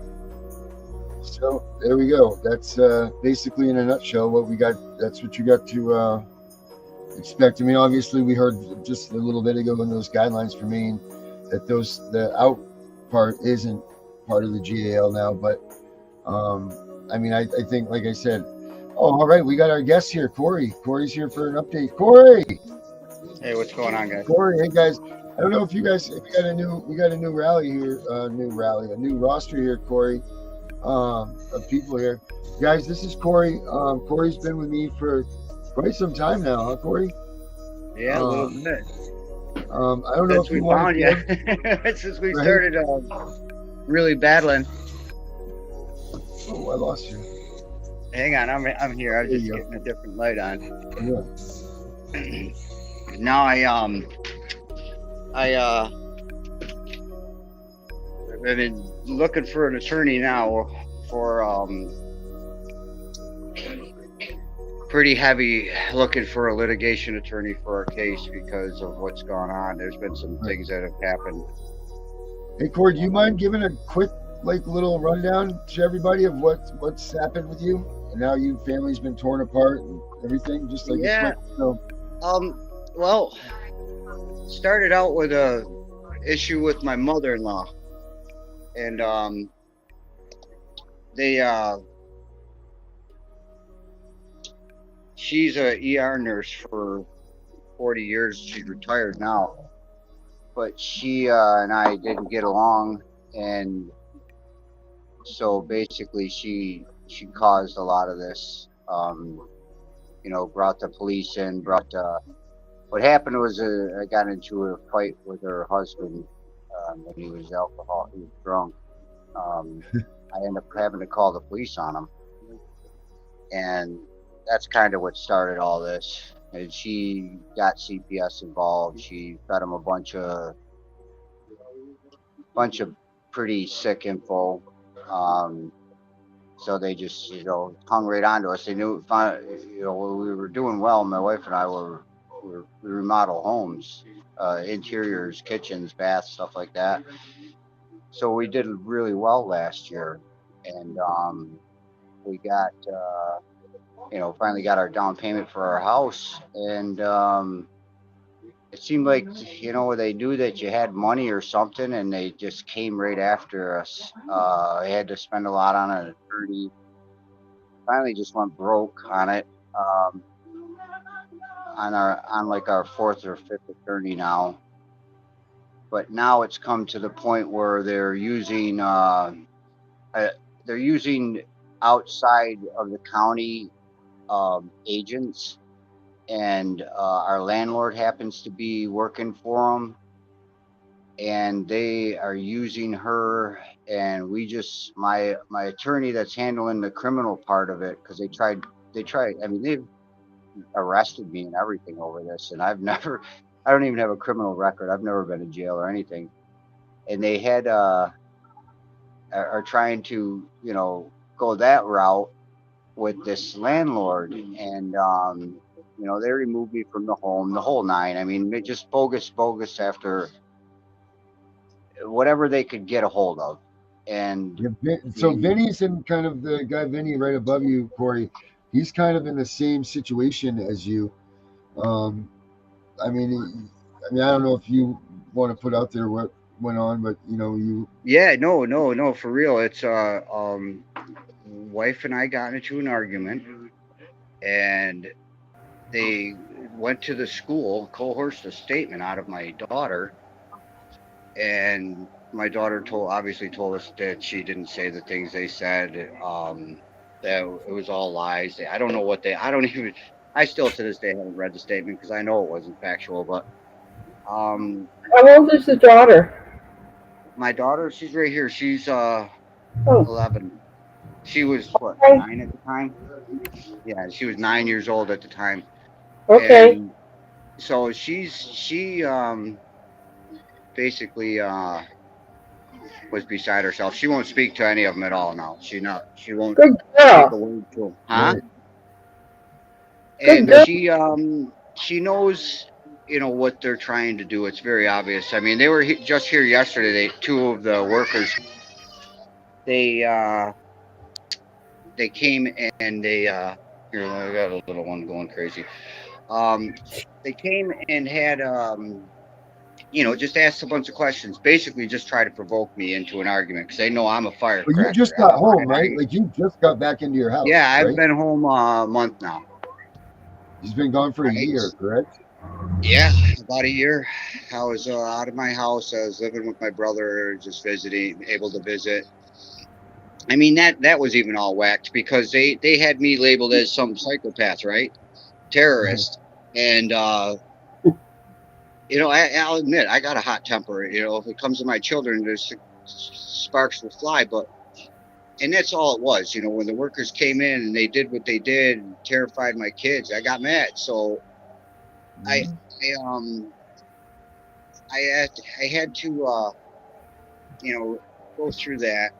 So there we go. That's basically in a nutshell what we got. That's what you got to expect. I mean, obviously we heard just a little bit ago in those guidelines for Maine that the out part isn't part of the GAL now, but I mean, I think, like I said, all right, we got our guest here, Corey. Corey's here for an update. Corey. Hey, what's going on, guys? Corey, hey guys. I don't know if you guys, we got a new rally here, a new roster here, Corey, of people here. Guys, this is Corey. Corey's been with me for quite some time now, huh, Corey? Yeah, a little bit. I don't know if we you found you. want Since we started really battling. Oh, I lost you. Hang on, I'm here. I was just getting a different light on. Yeah. Now I've been looking for an attorney now for pretty heavy looking for a litigation attorney for our case because of what's gone on. There's been some things that have happened. Hey Corey, do you mind giving a quick little rundown to everybody of what's happened with you and how your family's been torn apart and everything? Just like a quick, well, started out with a issue with my mother-in-law, and she's a ER nurse for 40 years. She's retired now, but she and I didn't get along, and so basically she caused a lot of this. Brought the police in, what happened was I got into a fight with her husband when he was drunk. I ended up having to call the police on him, and that's kind of what started all this. And she got CPS involved. She fed him a bunch of pretty sick info. So they just hung right onto us. They knew we were doing well. My wife and I we remodel homes, interiors, kitchens, baths, stuff like that. So we did really well last year, and we got finally got our down payment for our house, and it seemed like they knew that you had money or something, and they just came right after us. I had to spend a lot on an attorney. Finally just went broke on it. On our fourth or fifth attorney now, but now it's come to the point where they're using outside of the county agents, and our landlord happens to be working for them, and they are using her, and my attorney that's handling the criminal part of it, because they tried. I mean, they've arrested me and everything over this, and I don't even have a criminal record. I've never been in jail or anything, and they are trying to go that route with this landlord, and they removed me from the home, the whole nine. I mean, it just bogus after whatever they could get a hold of. And so Vinny's in kind of the guy, Vinny, right above you, Corey. He's kind of in the same situation as you. I mean, I don't know if you want to put out there what went on, but you. Yeah, no, for real. It's wife and I got into an argument, and they went to the school, coerced a statement out of my daughter, and my daughter obviously told us that she didn't say the things they said. That it was all lies. I still to this day haven't read the statement because I know it wasn't factual, but how old is the daughter? My daughter, she's right here. She's 11. She was what, Okay. 9 at the time? Yeah, she was 9 years old at the time, Okay. and so she basically was beside herself. She won't speak to any of them at all now. She won't Good speak a girl. word to them, huh? Right. Good And girl. she knows, what they're trying to do. It's very obvious. I mean, they were just here yesterday. Two of the workers, they they came and they here, I got a little one going crazy. Um, they came and had just asked a bunch of questions. Basically, just try to provoke me into an argument because they know I'm a But you firecracker. just got home, right? Like you just got back into your Yeah, house, I've right? been home a month now. He's been gone for a Right? year, correct? Yeah, about a year. I was out of my house. I was living with my brother, just visiting, able to visit. I mean, that was even all whacked because they had me labeled as some psychopath, right? Terrorist. And I'll admit I got a hot temper. If it comes to my children, there's sparks will fly. And that's all it was. When the workers came in and they did what they did and terrified my kids, I got mad. So I I um I had to go through that.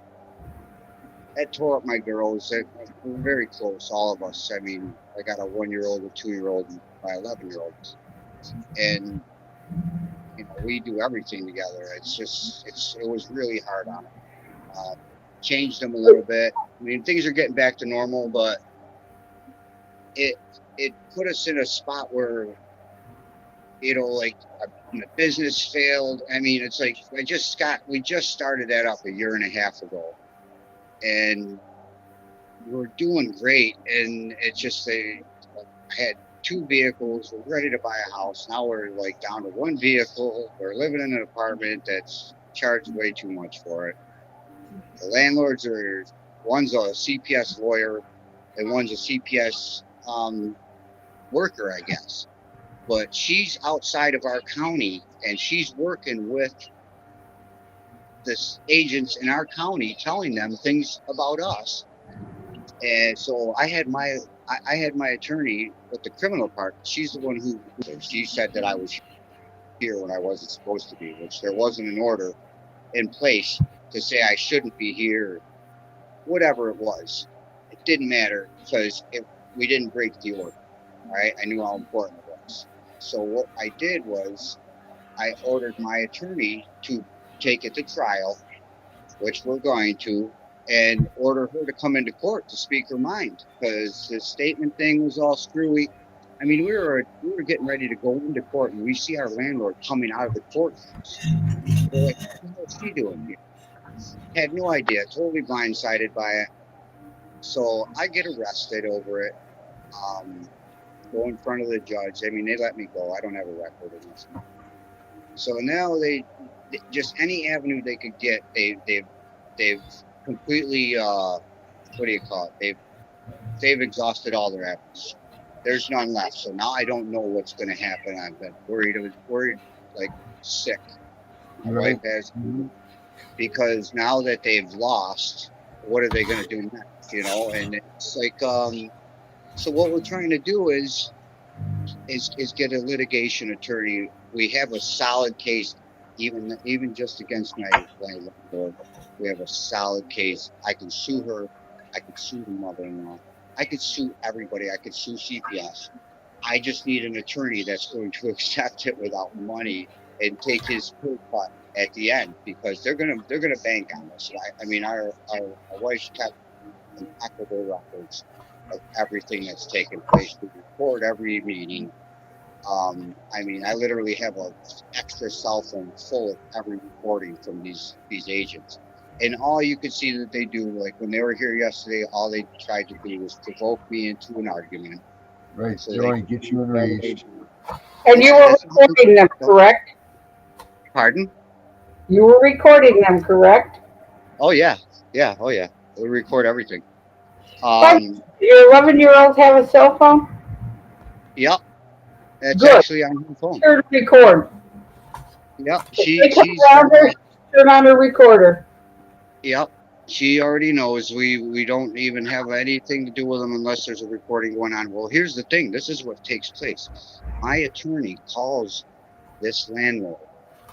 That tore up my girls. We're very close, all of us. I mean, I got a 1-year-old, a 2-year-old, and my 11-year-old, and we do everything together. It was really hard on them. Changed them a little bit. I mean, things are getting back to normal, but it it put us in a spot where like my business failed. I mean, it's like we just started that up a year and a half ago, and we're doing great. And it's just I had 2 vehicles. We're ready to buy a house. Now we're like down to 1 vehicle. We're living in an apartment that's charged way too much for it. The landlords one's a CPS lawyer and one's a CPS worker, I guess. But she's outside of our county and she's working with the agents in our county, telling them things about us. And so I had my attorney with the criminal part. She's the one who she said that I was here when I wasn't supposed to be, which there wasn't an order in place to say I shouldn't be here. Whatever it was, it didn't matter because we didn't break the order. All right, I knew how important it was. So what I did was I ordered my attorney to take it to trial, which we're going to, and order her to come into court to speak her mind because the statement thing was all screwy. I mean, we were getting ready to go into court, and we see our landlord coming out of the courthouse. We're like, what the hell is she doing here? Had no idea, totally blindsided by it. So I get arrested over it. Go in front of the judge. I mean, they let me go. I don't have a record or nothing. So now they just any avenue they could get, they've completely what do you call it? They've exhausted all their efforts. There's none left. So now I don't know what's going to happen. I've been worried, like sick. My wife has, because now that they've lost, what are they going to do next? And it's like, so what we're trying to do is get a litigation attorney. We have a solid case, even just against my landlord. We have a solid case. I can sue her. I could sue the mother-in-law. I could sue everybody. I could sue CPS. I just need an attorney that's going to accept it without money and take his cut at the end because they're gonna bank on this. I mean, our wife's kept impeccable records of everything that's taken place. We record every meeting. I mean, I literally have an extra cell phone full of every recording from these agents. And all you could see that they do, like when they were here yesterday, all they tried to do was provoke me into an argument. Right. So They want to get you enraged. And you were recording them, correct? Pardon? You were recording them, correct? Oh yeah, yeah, oh yeah. We record everything. Your 11-year-olds have a cell phone? Yep. That's Good. actually on her phone. Sure to record. Yep. Turn on her recorder. Yep. She already knows we don't even have anything to do with them unless there's a recording going on. Well, here's the thing. This is what takes place. My attorney calls this landlord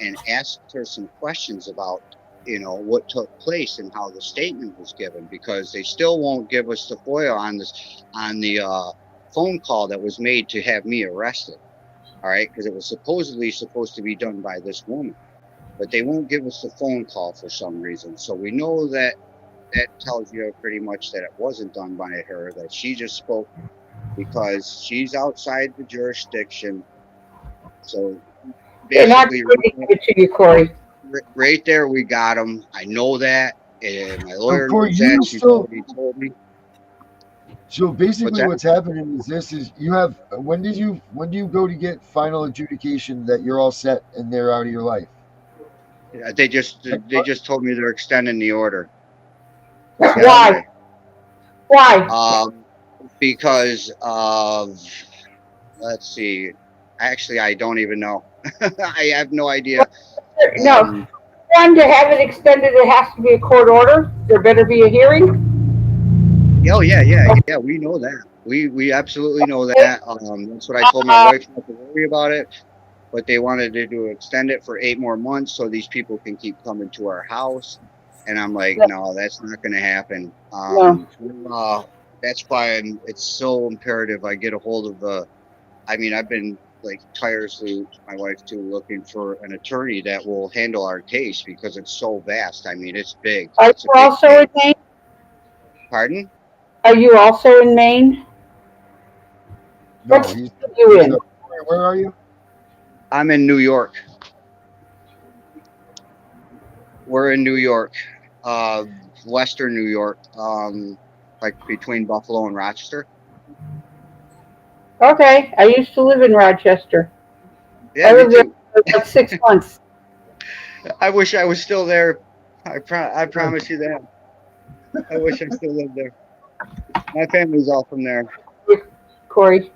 and asks her some questions about, what took place and how the statement was given, because they still won't give us the FOIA on the phone call that was made to have me arrested. All right, because it was supposed to be done by this woman, but they won't give us the phone call for some reason. So we know that tells you pretty much that it wasn't done by her, that she just spoke because she's outside the jurisdiction. So They're not basically, going to give it to you, Corey. right there, we got them. I know that, and my So lawyer Corey, knows you that. She's still. already told me. So What's basically, that? what's happening is you have when do you go to get final adjudication that you're all set and they're out of your life? They just told me they're extending the order Why? yesterday. Why? Because of, let's see, actually, I don't even know. I have no idea. No. One, to have it extended, it has to be a court order. There better be a hearing. Oh yeah. We know that. We absolutely know that. That's what I told my Uh, wife, not to worry about it. But they wanted to extend it for 8 more months so these people can keep coming to our house. And I'm like, no, that's not going to happen. no. That's why it's so imperative I get a hold of the. I mean, I've been like tirelessly, my wife too, looking for an attorney that will handle our case because it's so vast. I mean, it's big. Are It's a you big also case. in Maine? Pardon? Are you also in Maine? What No, state he's are you in? where are you? I'm in New York. We're in New York, uh, Western New York, like between Buffalo and Rochester. Okay, I used to live in Rochester. Yeah, I me lived there too. for like 6 months. I wish I was still there. I promise you that. I wish I still lived there. My family's all from there. Corey.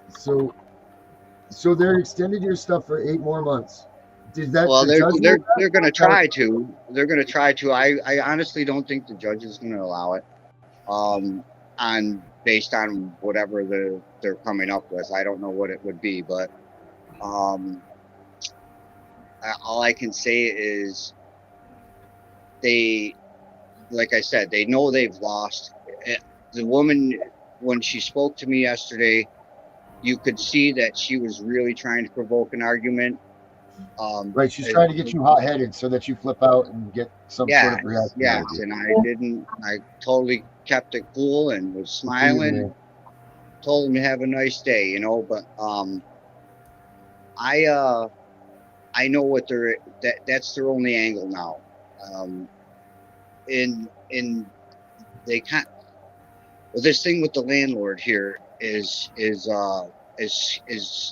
So they're extended your stuff for 8 more months. Did that Well, the judge know they're that? gonna try to. They're gonna try to. I honestly don't think the judge is gonna allow it. Um, on based on whatever they're coming up with. I don't know what it would be, but um, all I can say is they, like I said, they know they've lost. The woman, when she spoke to me yesterday, you could see that she was really trying to provoke an argument. Right, she's trying to get you hot headed so that you flip out and get some sort of reaction out of yes, you. and I didn't. I totally kept it cool and was Good for you, smiling. man. Told him to have a nice day, But I I know what that's their only angle now. Um, in they can't. Well, this thing with the landlord here is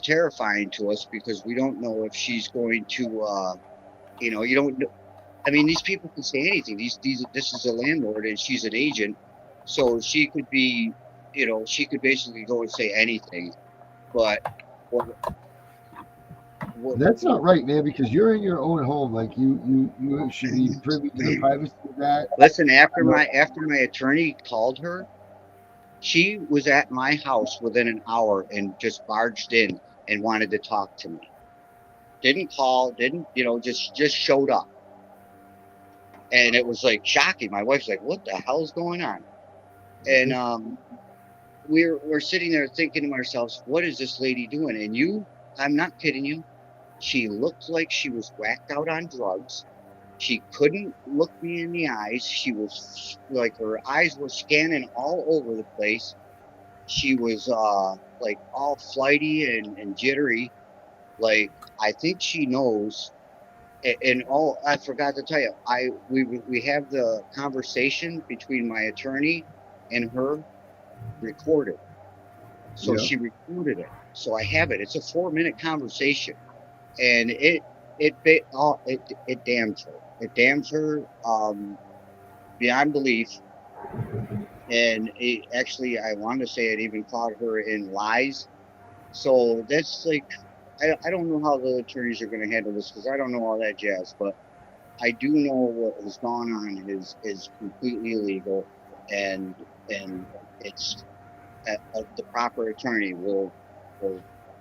terrifying to us because we don't know if she's going to you don't. I mean, these people can say anything. This is a landlord and she's an agent, so she could be, she could basically go and say anything. But what what That's not right, man, because you're in your own home. Like you should be privy to the privacy of that. listen, I know. after my attorney called her, she was at my house within an hour and just barged in and wanted to talk to me. Didn't call, didn't, just showed up. And it was like shocking. My wife's like, "What the hell's going on?" And we're sitting there thinking to ourselves, "What is this lady doing?" And I'm not kidding you. She looked like she was whacked out on drugs. She couldn't look me in the eyes. She was like her eyes were scanning all over the place. She was like all flighty and jittery. Like I think she knows. And oh, I forgot to tell you, we have the conversation between my attorney and her recorded. So Yeah. she recorded it. So I have it. It's a 4-minute conversation, and it damns her. It damns her beyond belief. And actually, I want to say it even caught her in lies. So that's like, I don't know how the attorneys are going to handle this because I don't know all that jazz. But I do know what has gone on is completely illegal, and it's the proper attorney will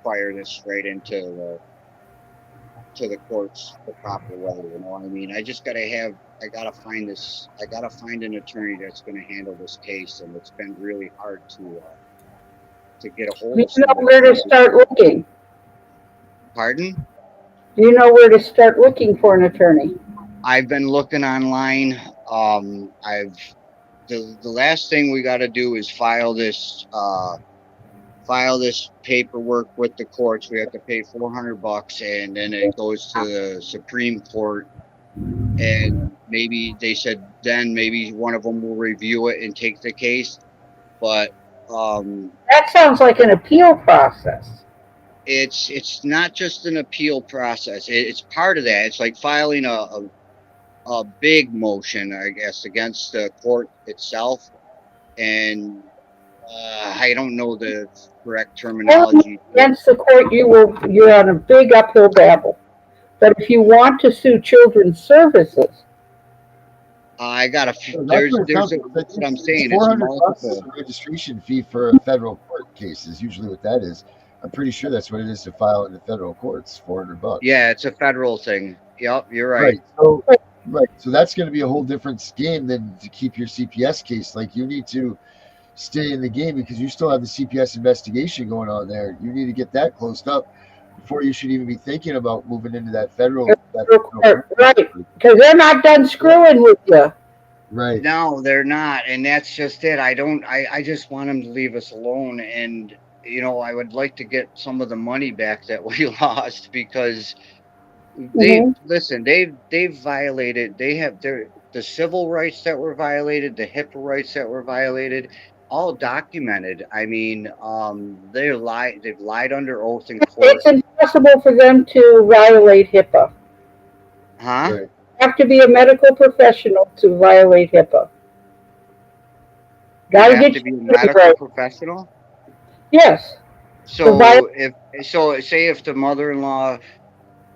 fire this straight into the courts the proper way. You know what I mean? I gotta find this. I gotta find an attorney that's going to handle this case, and it's been really hard to get a hold Do of you know somebody. where to start looking? Pardon? Do you know where to start looking for an attorney? I've been looking online. The last thing we got to do is file this paperwork with the courts. We have to pay $400, and then it goes to the Supreme Court. And maybe they said then maybe one of them will review it and take the case. But That sounds like an appeal process. it's not just an appeal process. It's part of that. It's like filing a big motion, I guess, against the court itself. And I don't know the correct terminology. Against the court, you're on a big uphill battle. But if you want to sue children's services, I got a. So that's what it sounds like. That's what I'm saying. It's It's $400 is multiple. a registration fee for a federal court case. Is usually what that is. I'm pretty sure that's what it is to file in the federal courts. $400. Yeah, it's a federal thing. Yep, you're right. Right. So that's going to be a whole different game than to keep your CPS case. Like you need to stay in the game because you still have the CPS investigation going on there. You need to get that closed up before you should even be thinking about moving into that federal right? Because they're not done screwing with you. Right. No, they're not, and that's just it. I just want them to leave us alone, and I would like to get some of the money back that we lost because they've violated. They have the civil rights that were violated, the HIPAA rights that were violated, all documented. I mean, they've lied under oath in court. It's impossible for them to violate HIPAA. Huh? Right. You have to be a medical professional to violate HIPAA. You have to be a medical professional? Yes. So say if the mother-in-law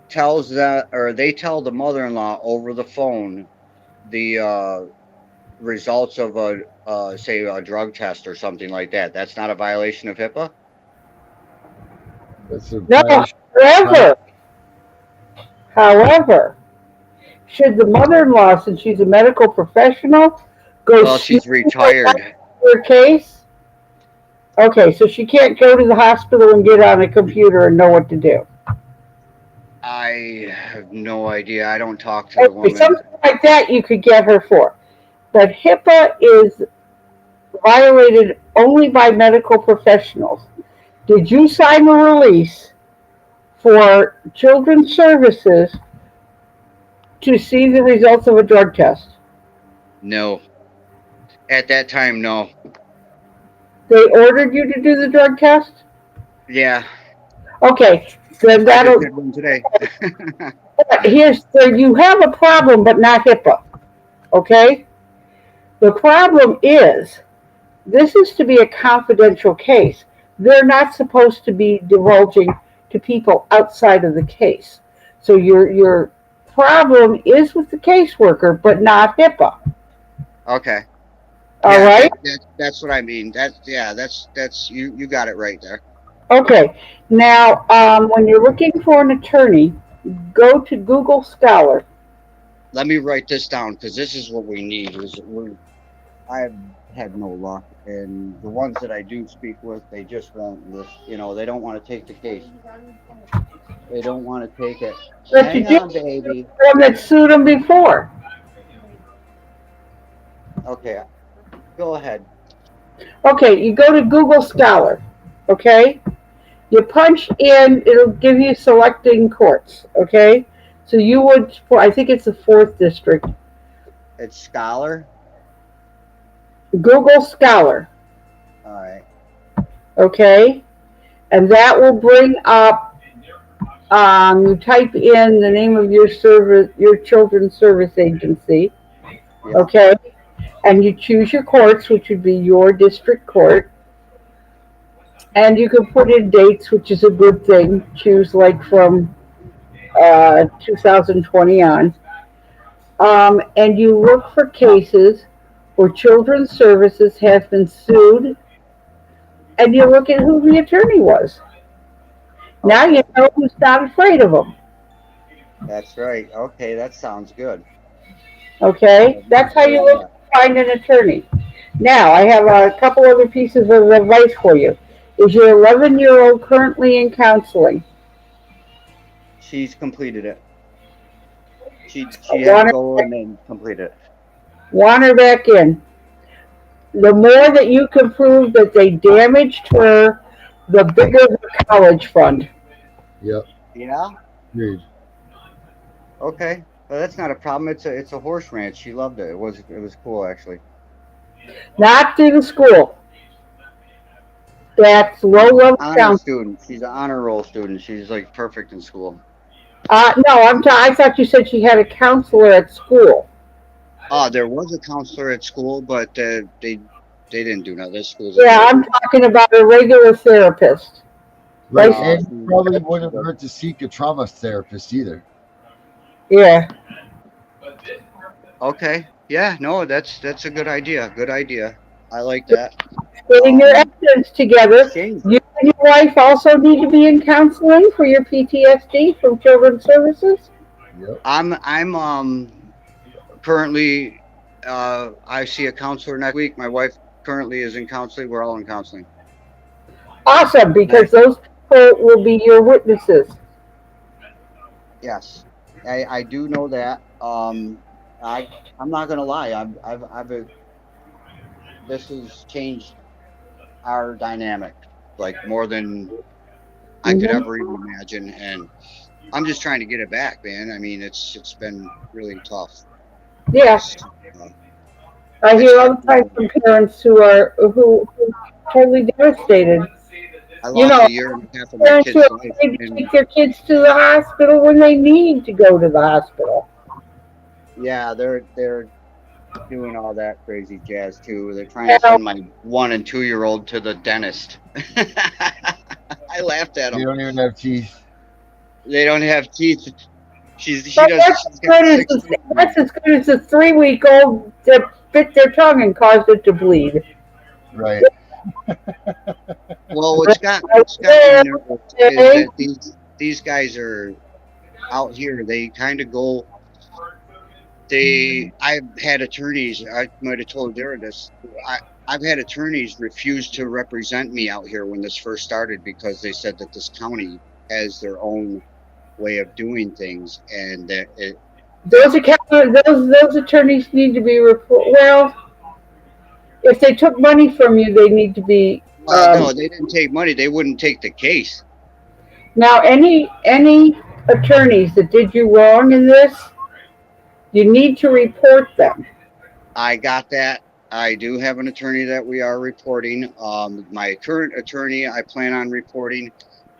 tells that, or they tell the mother-in-law over the phone the results of say a drug test or something like that, that's not a violation of HIPAA? That's a No, violation. however, should the mother-in-law, since she's a medical professional, Well, she's retired. Her case? Okay, so she can't go to the hospital and get on a computer and know what to do. I have no idea. I don't talk to the woman. Something like that you could get her for. But HIPAA is violated only by medical professionals. Did you sign a release for children's services to see the results of a drug test? No. At that time, no. They ordered you to do the drug test? Yeah. Okay, then that'll. I just did one today. You have a problem, but not HIPAA. Okay? The problem is, this is to be a confidential case. They're not supposed to be divulging to people outside of the case. So your problem is with the caseworker, but not HIPAA. Okay. All right. That's what I mean. That's you got it right there. Okay. Now, when you're looking for an attorney, go to Google Scholar. Let me write this down because this is what we need. I've had no luck, and the ones that I do speak with, they just won't listen. They don't want to take the case. They don't want to take it. But Hang you on, baby. One that sued them before. Okay, go ahead. Okay, you go to Google Scholar. Okay, you punch in. It'll give you selecting courts. Okay, so you would. I think it's the 4th district. It's Scholar. Google Scholar. All right. Okay, and that will bring up. You type in the name of your children's service agency. Yeah. Okay, and you choose your courts, which would be your district court, and you can put in dates, which is a good thing. Choose like from 2020 on. and you look for cases where Children's Services has been sued, and you look at who the attorney was. Now you Okay, know who's not afraid of them. that's right. Okay, that sounds good. Okay, I've that's never how heard you of look that. to find an attorney. Now I have a couple other pieces of advice for you. Is your 11-year-old currently in counseling? She's completed it. She had to Want go and then complete it. want her back in. The more that you can prove that they damaged her, the bigger the college fund. Yep. Yeah. Agreed. Okay. Well, that's not a problem. It's a horse ranch. She loved it. It was cool actually. Not through the school. That's low She's an level honor counseling. student. She's an honor roll student. She's like perfect in school. No, I thought you said she had a counselor at school. There was a counselor at school, but they didn't do nothing. This school's a Yeah, joke. I'm talking about a regular therapist. Right. Like, No, And you probably wouldn't hurt to seek a trauma therapist either. yeah. okay. Yeah. No, that's a good idea. Good idea. I like that. Getting your Um, evidence together. Shane, You and your wife also need to be in counseling for your PTSD from Children's Services. Yep. I'm currently I see a counselor next week. My wife currently is in counseling. We're all in counseling. Awesome, because those people will be your witnesses. Yes, I do know that. I'm not gonna lie. This has changed our dynamic like more than I could Mhm. ever even imagine, and I'm just trying to get it back, man. I mean, it's been really tough. Yeah, Uh, I it's hear all hard. the time from parents who totally devastated. I You lost know, a year and a half of my parents who kid's are life, afraid to and take their kids to the hospital when they need to go to the hospital. yeah, they're doing all that crazy jazz too. They're trying to Now, send my 1 and 2-year-old to the dentist. I laughed at You them. don't even have teeth. They don't have teeth. She but does. She's got 6 teeth. that's as good as a 3-week-old that bit their tongue and caused it to bleed. Right. Well, Right what's got me nervous is there, that these guys are out here. They kind of go. I've had attorneys. I might have told Darren this. I've had attorneys refuse to represent me out here when this first started because they said that this county has their own way of doing things, and that those attorneys need to be well, if they took money from you, they need to be. well, no, they didn't take money. They wouldn't take the case. Now, any attorneys that did you wrong in this, you need to report them. I got that. I do have an attorney that we are reporting. My current attorney, I plan on reporting.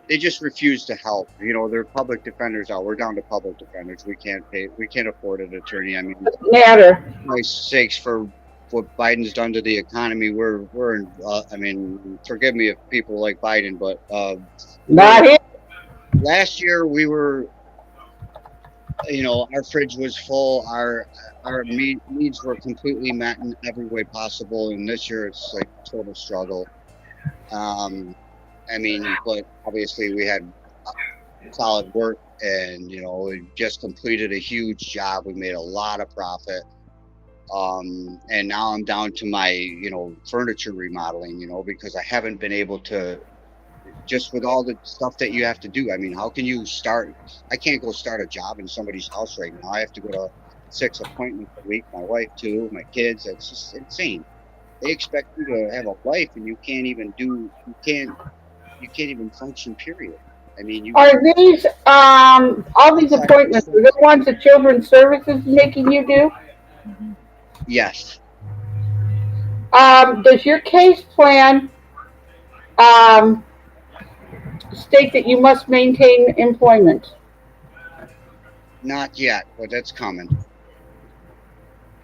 They just refuse to help. You know, they're public defenders out. We're down to public defenders. We can't pay. We can't afford an attorney. I mean, Matter. my sakes, for what Biden's done to the economy, we're in. I mean, forgive me if people like Biden, but Not here. last year we were. You know, our fridge was full. Our needs were completely met in every way possible. And this year it's like total struggle. I mean, but obviously we had solid work, and you know, we just completed a huge job. We made a lot of profit. And now I'm down to my, furniture remodeling, because I haven't been able to, just with all the stuff that you have to do. I mean, how can you start? I can't go start a job in somebody's house right now. I have to go to 6 appointments a week. My wife too, my kids. It's just insane. They expect you to have a life, and you can't even function. Period. I mean, Are these all these appointments? Are the ones that Children's Services is making you do? Yes. Does your case plan state that you must maintain employment? Not yet, but that's coming.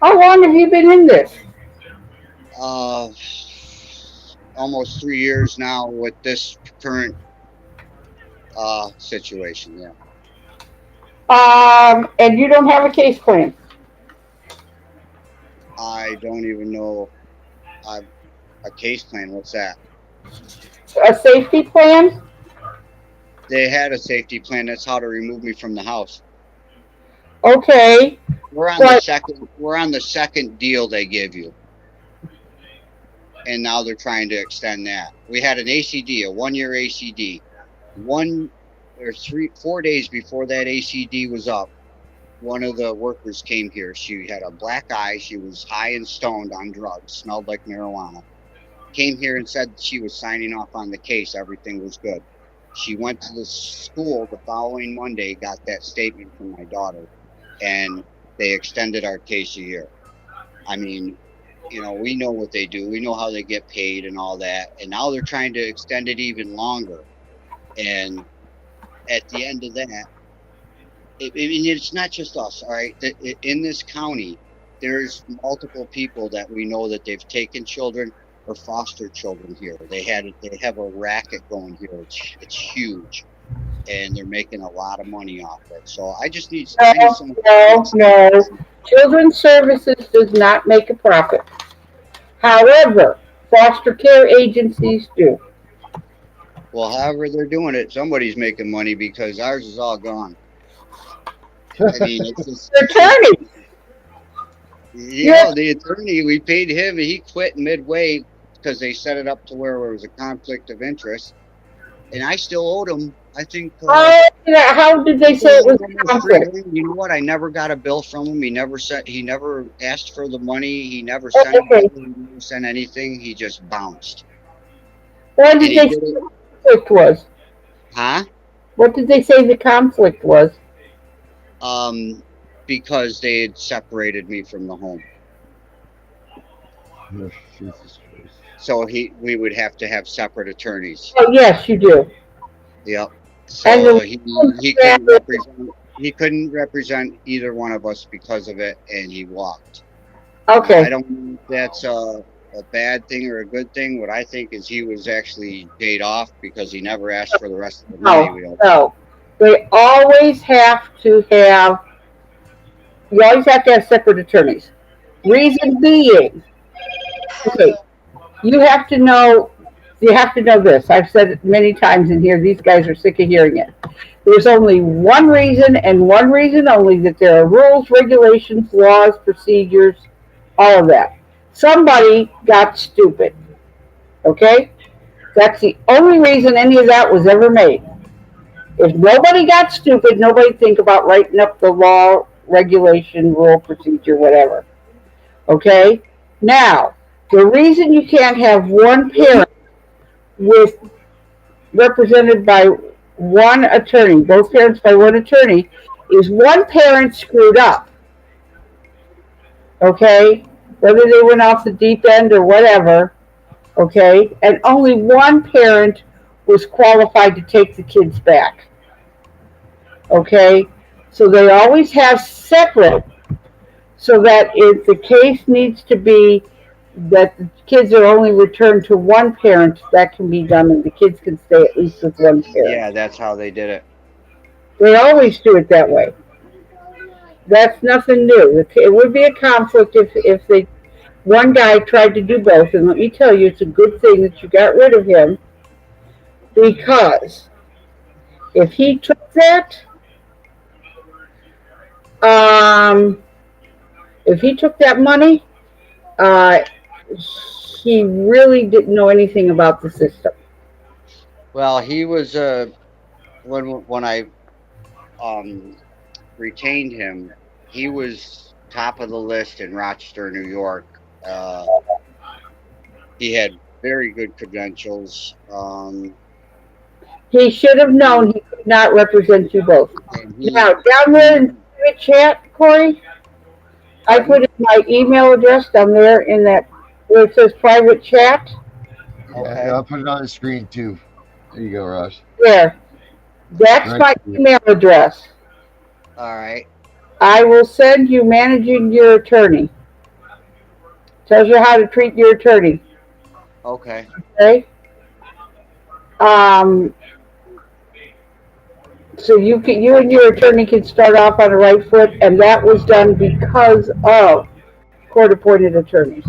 How long have you been in this? Almost 3 years now with this current situation. Yeah. And you don't have a case plan? I don't even know. A case plan. What's that? A safety plan? They had a safety plan. That's how to remove me from the house. Okay. We're on But the second deal they give you. And now they're trying to extend that. We had an ACD, a 1-year ACD. 4 days before that ACD was up, one of the workers came here. She had a black eye. She was high and stoned on drugs, smelled like marijuana. Came here and said she was signing off on the case. Everything was good. She went to the school the following Monday, got that statement from my daughter, and they extended our case a year. I mean, we know what they do. We know how they get paid and all that. And now they're trying to extend it even longer. And at the end of that, it's not just us, all right? In this county, there's multiple people that we know that they've taken children or foster children here. They have a racket going here. It's huge, and they're making a lot of money off it. So I just need some. No. Children's Services does not make a profit. However, foster care agencies do. Well, however they're doing it, somebody's making money because ours is all gone. I mean, it's just attorney. Yeah, the attorney, we paid him, and he quit midway because they set it up to where there was a conflict of interest, and I still owed him. I think. How did they say it was a conflict? You know what? I never got a bill from him. He never asked for the money. He never sent anything. He just bounced. What did they say the conflict was? Huh? What did they say the conflict was? Because they had separated me from the home. So we would have to have separate attorneys. Oh, yes, you do. Yep. So he couldn't represent either one of us because of it, and he walked. Okay. I don't know if that's a bad thing or a good thing. What I think is he was actually paid off because he never asked for the rest of the money. No. They always have to have. You always have to have separate attorneys. Reason being, okay, you have to know this. I've said it many times in here. These guys are sick of hearing it. There's only one reason and one reason only that there are rules, regulations, laws, procedures, all of that. Somebody got stupid. Okay? That's the only reason any of that was ever made. If nobody got stupid, nobody think about writing up the law, regulation, rule, procedure, whatever. Okay? Now, the reason you can't have one parent represented by one attorney, both parents by one attorney, is one parent screwed up. Okay? Whether they went off the deep end or whatever, okay? And only one parent was qualified to take the kids back. Okay? So they always have separate, so that if the case needs to be that the kids are only returned to one parent, that can be done, and the kids can stay at least with one parent. Yeah, that's how they did it. They always do it that way. That's nothing new. It would be a conflict if one guy tried to do both, and let me tell you, it's a good thing that you got rid of him, because if he took that, money, he really didn't know anything about the system. Well, he was when I retained him, he was top of the list in Rochester, New York. He had very good credentials. He should have known he could not represent you both. Now, down there in the chat, Corey, I put in my email address down there in that where it says private chat. Yeah, I'll put it on the screen too. There you go, Ross. There. That's my email address. All right. I will send you managing your attorney. Tells you how to treat your attorney. Okay. Okay. So you and your attorney can start off on the right foot, and that was done because of court-appointed attorneys.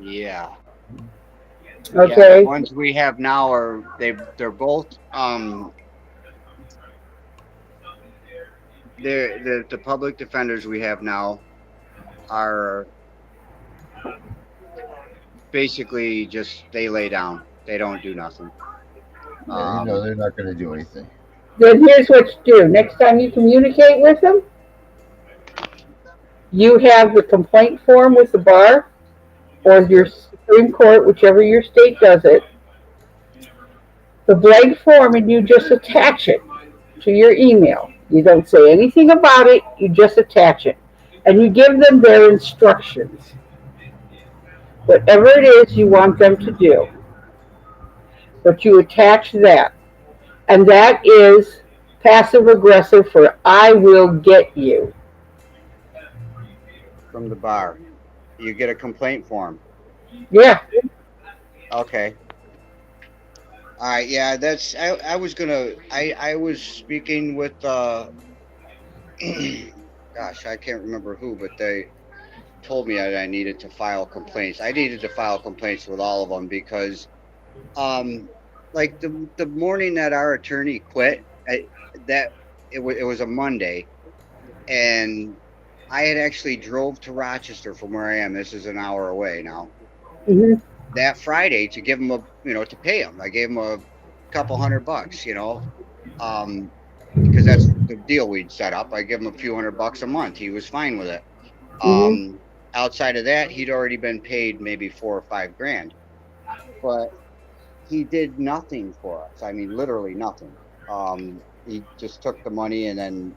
Yeah. Yeah, the Okay. ones we have now they're both the public defenders we have now are basically just they lay down. They don't do nothing. Yeah, you know they're not going to do anything. Then here's what you do. Next time you communicate with them, you have the complaint form with the bar or your Supreme Court, whichever your state does it, the blank form, and you just attach it to your email. You don't say anything about it, you just attach it. And you give them their instructions. Whatever it is you want them to do. But you attach that. And that is passive aggressive for I will get you. From the bar. You get a complaint form. Yeah. Okay. All right, yeah, I was gonna I was speaking with gosh, I can't remember who, but they told me that I needed to file complaints. I needed to file complaints with all of them because like the morning that our attorney quit, it was a Monday, and I had actually drove to Rochester from where I am. This is an hour away now. Mm-hmm. That Friday to give him to pay him. I gave him a couple $100, because that's the deal we'd set up. I give him a few $100 a month. He was fine with it. Mm-hmm. Outside of that, he'd already been paid maybe $4 or $5 grand, but he did nothing for us. I mean, literally nothing. He just took the money, and then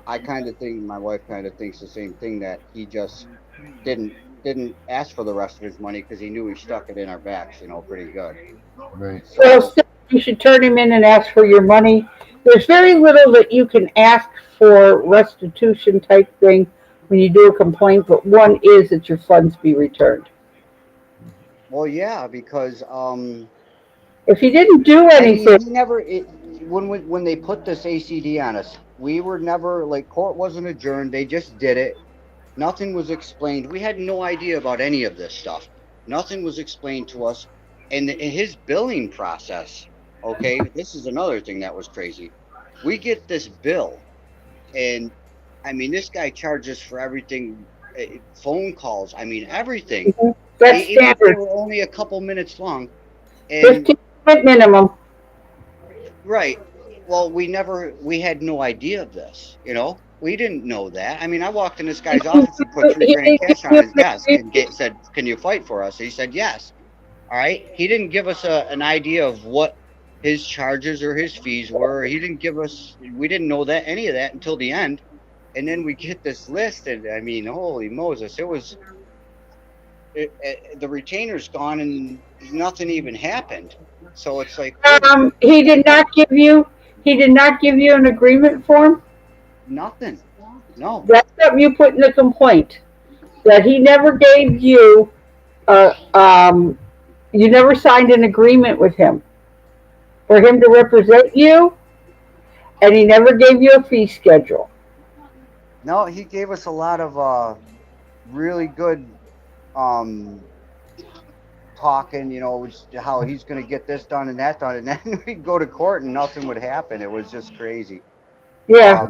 I kind of think, my wife kind of thinks the same thing, that he just didn't ask for the rest of his money because he knew he stuck it in our backs, pretty good. Right. Well, you should turn him in and ask for your money. There's very little that you can ask for restitution type thing when you do a complaint, but one is that your funds be returned. Well, yeah, because if he didn't do anything, I mean, he never. When they put this ACD on us, we were never, like, court wasn't adjourned. They just did it. Nothing was explained. We had no idea about any of this stuff. Nothing was explained to us. And in his billing process, okay, this is another thing that was crazy. We get this bill, and I mean, this guy charges for everything, phone calls. I mean, everything. That's even if they standard. were only a couple minutes long. And 15-minute minimum. Right. Well, we had no idea of this, We didn't know that. I mean, I walked in this guy's office and put $3 grand cash on his desk and said, "Can you fight for us?" He said, "Yes." All right. He didn't give us an idea of what his charges or his fees were. We didn't know any of that until the end. And then we get this list, and I mean, holy Moses, the retainer's gone and nothing even happened. So it's like, he did not give you an agreement form? Nothing. No. That's something you put in the complaint. That he never gave you you never signed an agreement with him for him to represent you, and he never gave you a fee schedule. No, he gave us a lot of really good talking, how he's going to get this done and that done, and then we'd go to court and nothing would happen. It was just crazy. Yeah.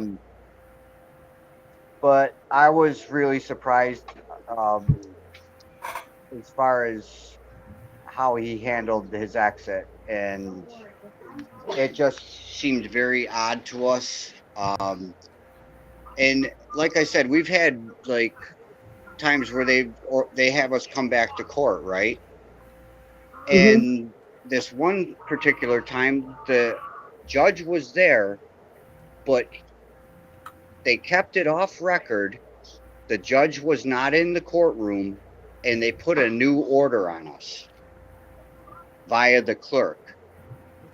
But I was really surprised as far as how he handled his exit, and it just seemed very odd to us. And like I said, we've had like times where they have us come back to court, right? And this one particular time, the judge was there, but they kept it off record. The judge was not in the courtroom, and they put a new order on us via the clerk.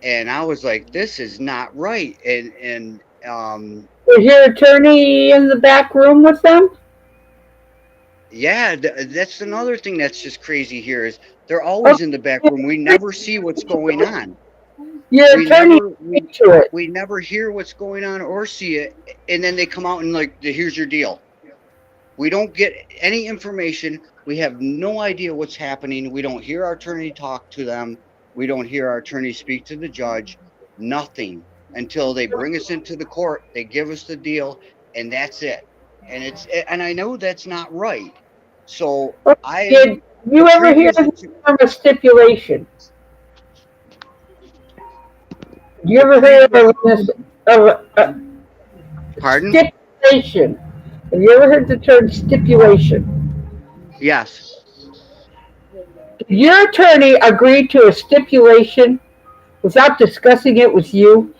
And I was like, this is not right. And was your attorney in the back room with them? Yeah, that's another thing that's just crazy here is they're always in the back room. We never see what's going on. Your attorney we never hear what's going on or see it, and then they come out and like, here's your deal. We don't get any information. We have no idea what's happening. We don't hear our attorney talk to them. We don't hear our attorney speak to the judge. Nothing until they bring us into the court. They give us the deal, and that's it. And I know that's not right. So Did the you ever hear previous the term a stipulation? You the ever hear previous of a pardon? stipulation? Have you ever heard the term stipulation? Yes, Did your attorney agree to a stipulation without discussing it with you?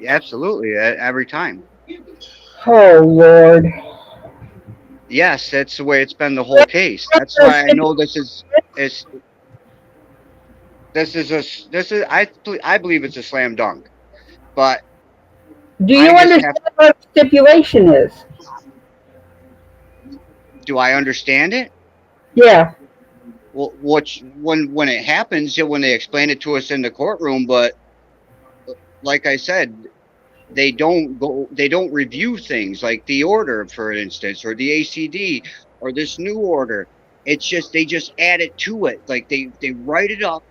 absolutely. Every time. Oh, Lord. Yes, that's the way it's been the whole case. That's why I know is I believe it's a slam dunk. But Do you I just have understand what stipulation is? do I understand it? Yeah. Well, when it happens, when they explain it to us in the courtroom, but like I said, they don't review things like the order, for instance, or the ACD or this new order. It's just they just add it to it. Like they write it up.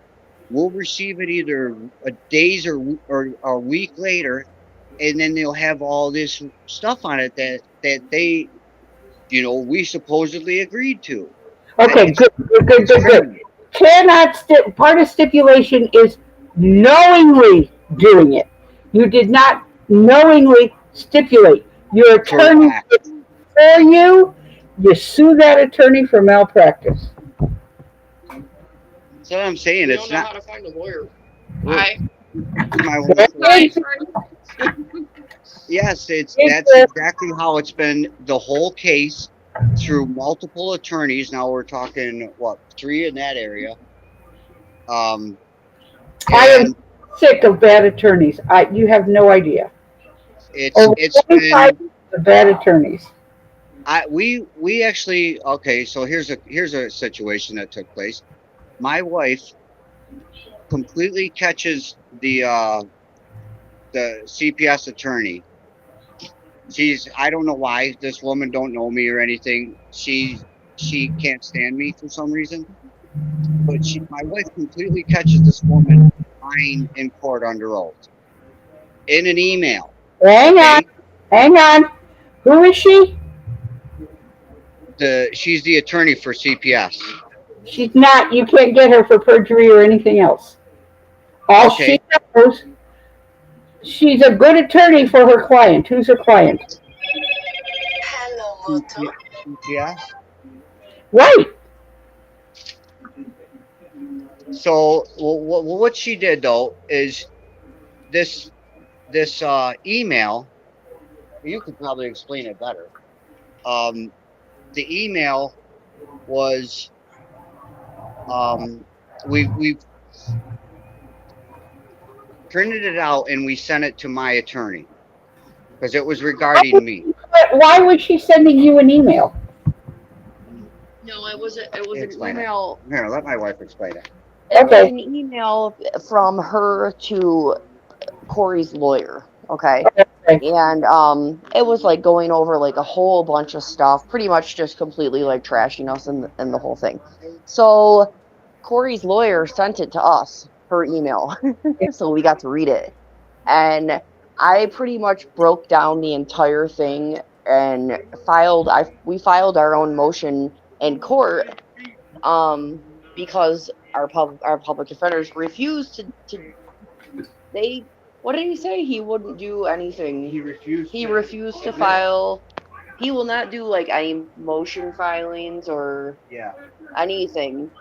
We'll receive it either a days or a week later, and then they'll have all this stuff on it that they we supposedly agreed to. Okay, It's good. strange. Part of stipulation is knowingly doing it. You did not knowingly stipulate. Your attorney Correct. did it for you. You sue that attorney for malpractice. That's what I'm saying. We It's don't know not how to find a lawyer. my That's Hi. yes, that's exactly how it's been the whole case through multiple attorneys. Now we're talking what, 3 in that area. I am And sick of bad attorneys. You have no idea. Over it's 25 been years of bad attorneys. we actually okay, so here's a situation that took place. My wife completely catches the CPS attorney. I don't know why this woman don't know me or anything. She can't stand me for some reason. But my wife completely catches this woman lying in court under oath in an email. Hang on. Okay, Hang on. Who is she? she's the attorney for CPS. She's not. You can't get her for perjury or anything else. All Okay, she knows, she's a good attorney for her client. Who's her client? CPS. Right. So what she did though is this email. You could probably explain it better. The email was we printed it out and we sent it to my attorney because it was regarding me. Why was she sending you an email? No, it was an Explain it. email. Here, let my wife explain it. It was Okay. an email from her to Corey's lawyer. Okay. Okay. And it was like going over like a whole bunch of stuff, pretty much just completely like trashing us and the whole thing. So Corey's lawyer sent it to us, her email. So we got to read it. And I pretty much broke down the entire thing and we filed our own motion in court because our public defenders refused to what did he say? He wouldn't do anything. He refused to file. He will not do like any motion filings or anything.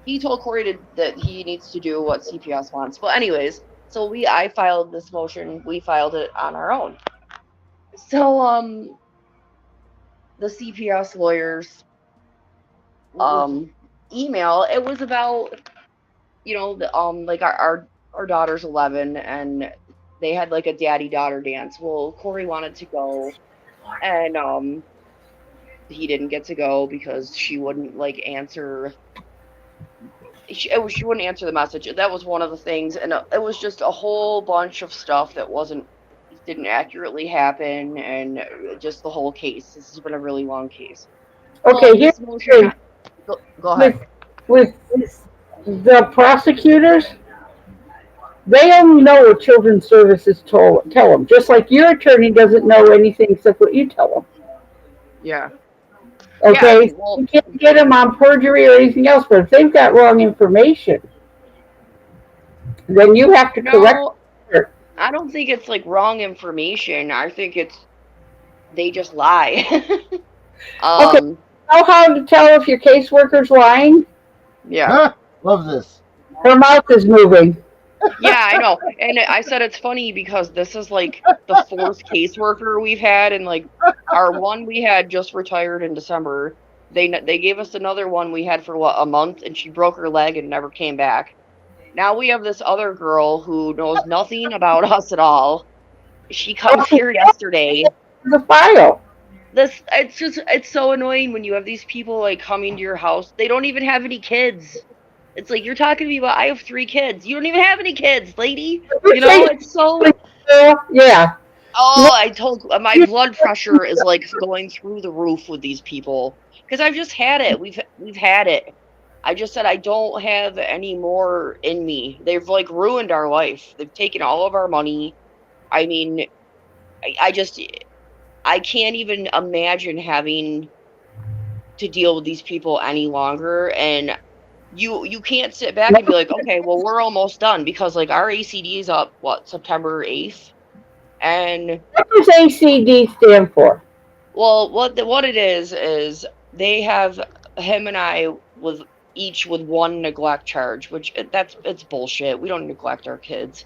He told Corey that he needs to do what CPS wants. But anyways, so I filed this motion. We filed it on our own. So the CPS lawyers email, it was about like our daughter's 11 and they had like a daddy-daughter dance. Well, Corey wanted to go and he didn't get to go because she wouldn't like answer. She wouldn't answer the message. That was one of the things, and it was just a whole bunch of stuff that wasn't didn't accurately happen, and just the whole case. This has been a really long case. Okay, Well, here's this the motion. thing. Go ahead. With the prosecutors, they only know what children's services tell them. Just like your attorney doesn't know anything except what you tell them. Yeah. Okay, Yeah, well, you can't get them on perjury or anything else. But if they've got wrong information, then you have to correct no, it. I don't think it's like wrong information. I think it's they just lie. Okay, um, know how to tell if your caseworker's lying? yeah. Love this. Her mouth is moving. Yeah, I know. And I said it's funny because this is like the fourth caseworker we've had, and like our one we had just retired in December. They gave us another one we had for what, a month, and she broke her leg and never came back. Now we have this other girl who knows nothing about us at all. She comes here yesterday. The file. It's so annoying when you have these people like coming to your house. They don't even have any kids. It's like you're talking to me about I have 3 kids. You don't even have any kids, lady. You know, it's so. Yeah. Oh, I told my blood pressure is like going through the roof with these people because I've just had it. We've had it. I just said I don't have any more in me. They've like ruined our life. They've taken all of our money. I mean, I can't even imagine having to deal with these people any longer. And you can't sit back and be like, okay, well, we're almost done because like our ACD is up September 8th. And what does ACD stand for? Well, what it is they have him and I with each with one neglect charge, which it's bullshit. We don't neglect our kids.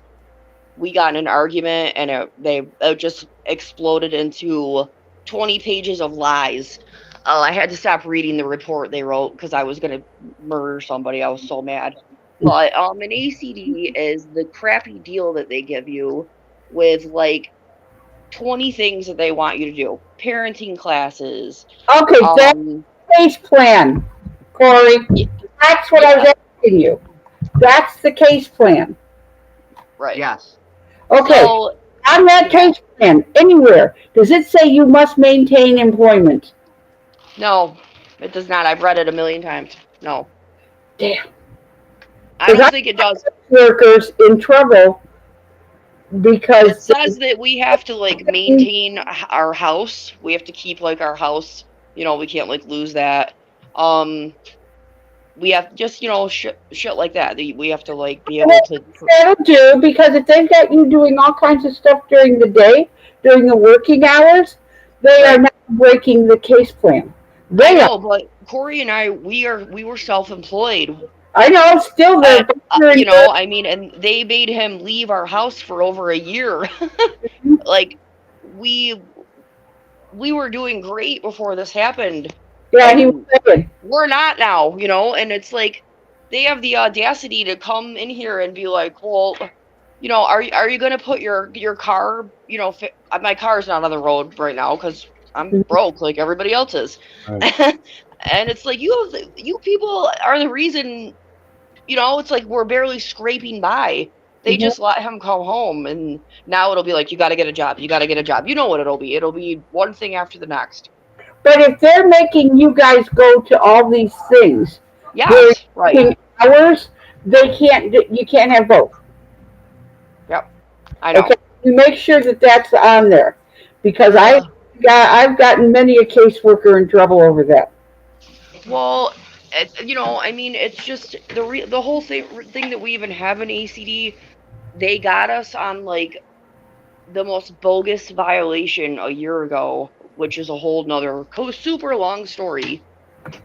We got in an argument and it just exploded into 20 pages of lies. I had to stop reading the report they wrote because I was gonna murder somebody. I was so mad. But an ACD is the crappy deal that they give you with like 20 things that they want you to do. Parenting classes. Okay, that's case plan, Corey. That's what I was asking you. That's the case plan. Right. Yes. Okay. So, on that case plan, anywhere, does it say you must maintain employment? No, it does not. I've read it a million times. No. Damn. I don't think it does. Workers in trouble because it says that we have to like maintain our house. We have to keep like our house. You know, we can't like lose that. We have just shit like that. We have to like be able to. That'll do, because if they've got you doing all kinds of stuff during the day, during the working hours, they are not breaking the case plan. I know, but Corey and I, we were self-employed. I know, still there. I mean, and they made him leave our house for over a year. Like, we were doing great before this happened. Yeah, he was saying. We're not now, and it's like, they have the audacity to come in here and be like, well, are you going to put your car, my car's not on the road right now because I'm broke like everybody else is. Right. And it's like, you people are the reason, it's like we're barely scraping by. They just let him come home, and now it'll be like, you got to get a job. You got to get a job. You know what it'll be. It'll be one thing after the next. But if they're making you guys go to all these things, yes, right, hours, you can't have both. Yep, I know. Okay, you make sure that that's on there, because I've gotten many a caseworker in trouble over that. Well, I mean, it's just the whole thing that we even have an ACD. They got us on like the most bogus violation a year ago, which is a whole nother super long story.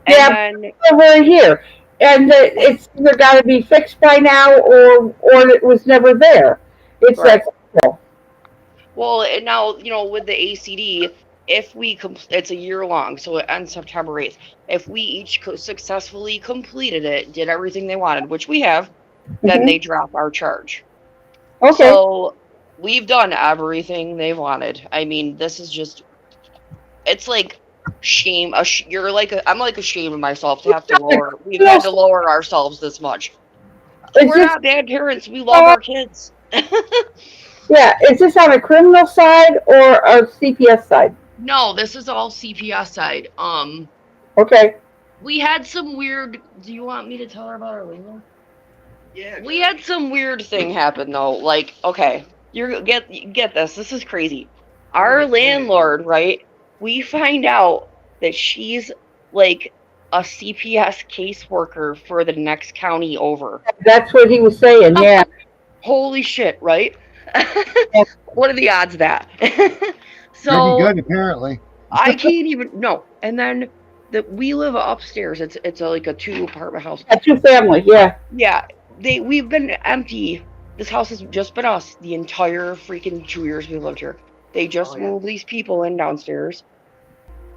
And over a year, and it's either got to be fixed by now, or it was never there. It's right. That simple. Well, and now with the ACD, if we it's a year long, so it ends September 8th. If we each successfully completed it, did everything they wanted, which we have, then they drop our charge. Okay. So we've done everything they wanted. I mean, this is just, it's like shame. I'm like ashamed of myself to have to lower. We've had to lower ourselves this much. We're not bad parents. We love our kids. Yeah, is this on a criminal side or a CPS side? No, this is all CPS side. Okay. We had some weird. Do you want me to tell her about our landlord? Yeah. We had some weird thing happen though. Like, okay, you get this. This is crazy. Our landlord, right? We find out that she's like a CPS caseworker for the next county over. That's what he was saying, yeah. Holy shit, right? What are the odds of that? Pretty good, apparently. I can't even no. And then we live upstairs. It's like a 2-apartment house. A 2-family, yeah. Yeah, we've been empty. This house has just been us the entire freaking 2 years we've lived here. They just moved these people in downstairs.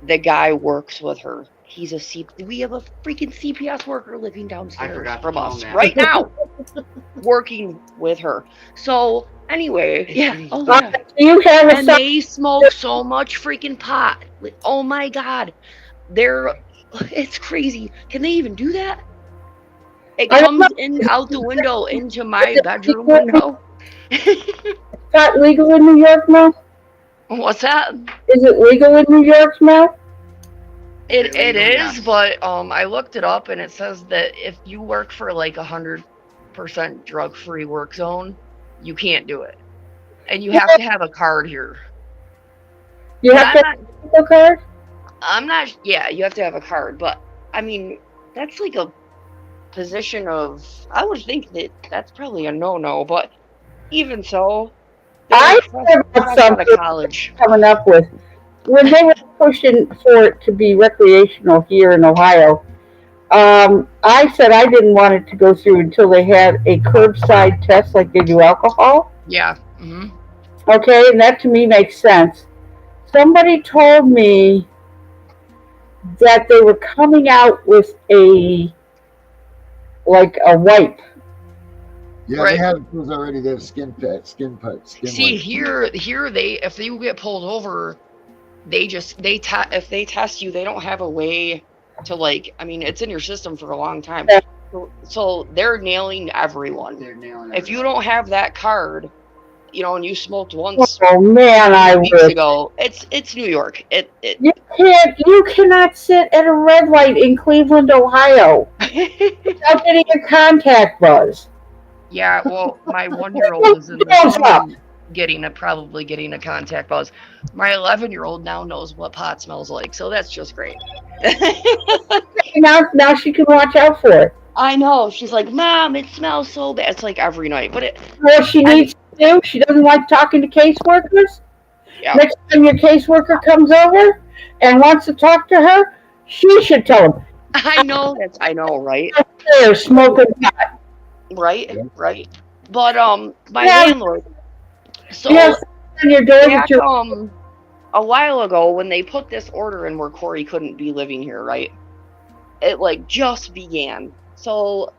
The guy works with her. He's a we have a freaking CPS worker living downstairs from us right now, working with her. So anyway, yeah. Oh yeah. You have and they smoke so much freaking pot. Oh my god, it's crazy. Can they even do that? It comes in out the window into my bedroom window. It's not legal in New York now? What's that? Is it legal in New York now? It is, but I looked it up and it says that if you work for like 100% drug-free work zone, you can't do it. And you have to have a card here. You have to have a card? Yeah, you have to have a card, but I mean, that's like a position of, I would think that that's probably a no-no, but even so, I heard about something college coming up with when they were pushing for it to be recreational here in Ohio. I said I didn't want it to go through until they had a curbside test like they do alcohol. Yeah. Okay, and that to me makes sense. Somebody told me that they were coming out with a wipe. Yeah, right. They have those already. They have skin See, wipe. here they, if you get pulled over, if they test you, they don't have a way to it's in your system for a long time. Yeah. So they're nailing everyone. If you don't have that card, and you smoked once. Oh man, weeks ago. It's New York. You cannot sit at a red light in Cleveland, Ohio, without getting a contact buzz. Yeah, well, my 1-year-old is in the probably getting a contact buzz. My 11-year-old now knows what pot smells like, so that's just great. Now she can watch out for it. I know. She's like, Mom, it smells so bad. It's like every night, but she needs to do. She doesn't like talking to caseworkers. Yeah. Next time your caseworker comes over and wants to talk to her, she should tell him. I know, right? They're smoking pot. Right. But my landlord. So back, a while ago when they put this order in where Corey couldn't be living here, right? It just began. So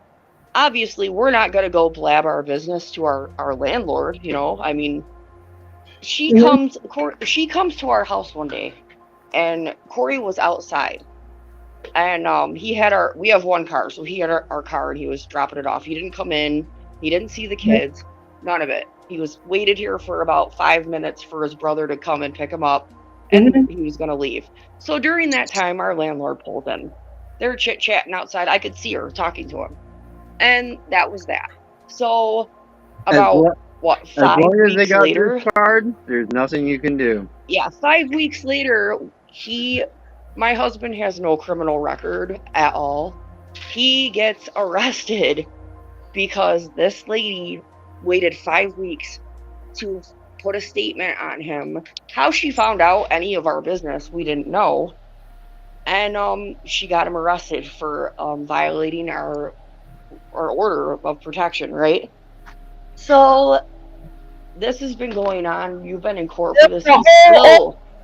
obviously we're not gonna go blab our business to our landlord, I mean, she comes to our house one day and Corey was outside. And we have one car, so he had our car and he was dropping it off. He didn't come in, he didn't see the kids, none of it. He was waited here for about 5 minutes for his brother to come and pick him up, and he was gonna leave. So during that time, our landlord pulled in. They're chit-chatting outside. I could see her talking to him. And that was that. So about 5 weeks later. As long as they got your card, there's nothing you can do. Yeah, 5 weeks later, my husband has no criminal record at all. He gets arrested because this lady waited 5 weeks to put a statement on him. How she found out any of our business, we didn't know. And she got him arrested for violating our order of protection, right? So this has been going on. You've been in court for this.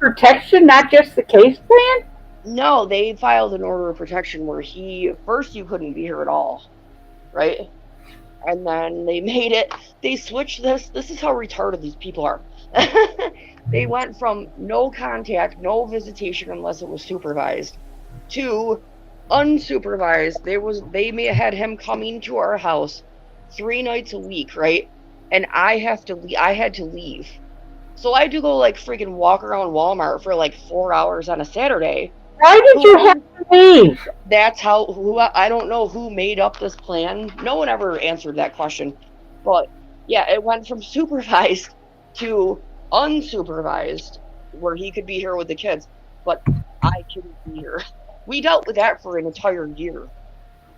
Protection, not just the case plan? No, they filed an order of protection where first you couldn't be here at all, right? And then they switched this. This is how retarded these people are. They went from no contact, no visitation unless it was supervised, to unsupervised. They had him coming to our house 3 nights a week, right? and I had to leave. So I had to go like freaking walk around Walmart for like 4 hours on a Saturday. Why did you have to leave? That's I don't know who made up this plan. No one ever answered that question. But yeah, it went from supervised to unsupervised, where he could be here with the kids, but I couldn't be here. We dealt with that for an entire year.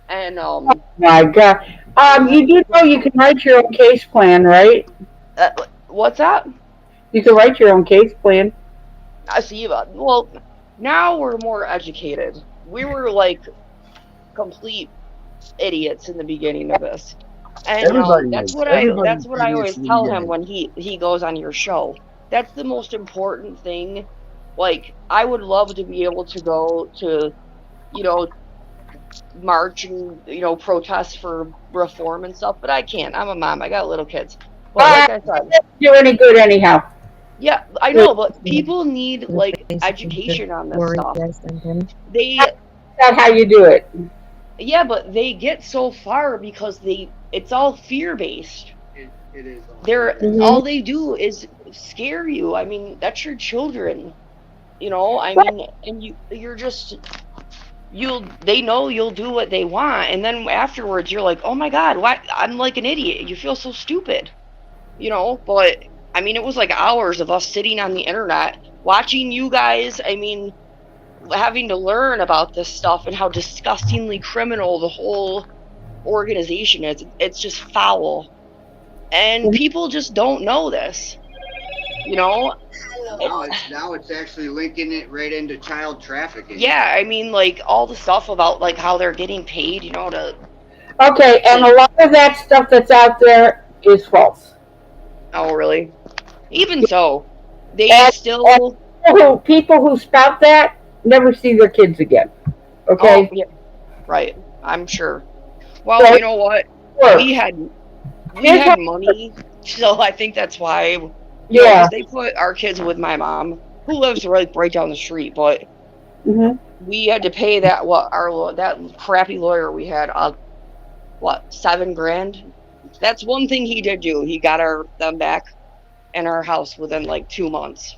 And My God. You do know you can write your own case plan, right? what's that? You can write your own case plan. I see. Well, now we're more educated. We were like complete idiots in the beginning of this, and that's what I always tell him when he goes on your show. That's the most important thing. Like, I would love to be able to go to, march and protest for reform and stuff, but I can't. I'm a mom. I got little kids. But like I said, do any good anyhow. Yeah, I know, but people need like education on this stuff. That's how you do it. Yeah, but they get so far because it's all fear based. It is. All they do is scare you. I mean, that's your children. I mean, and they know you'll do what they want, and then afterwards you're like, oh my God, why? I'm like an idiot. You feel so stupid. But I mean, it was like hours of us sitting on the internet watching you guys. I mean, having to learn about this stuff and how disgustingly criminal the whole organization is. It's just foul. And people just don't know this. Now it's actually linking it right into child trafficking. Yeah, I mean, like, all the stuff about, like, how they're getting paid, to... Okay, and a lot of that stuff that's out there is false. Oh, really? Even so, they people who spout that never see their kids again. Okay? Oh, yeah. Right. I'm sure. Well, you know what? We had money, so I think that's why. Yeah. They put our kids with my mom, who lives right down the street, but we had to pay that crappy lawyer we had $7,000. That's one thing he did do. He got them back in our house within like 2 months.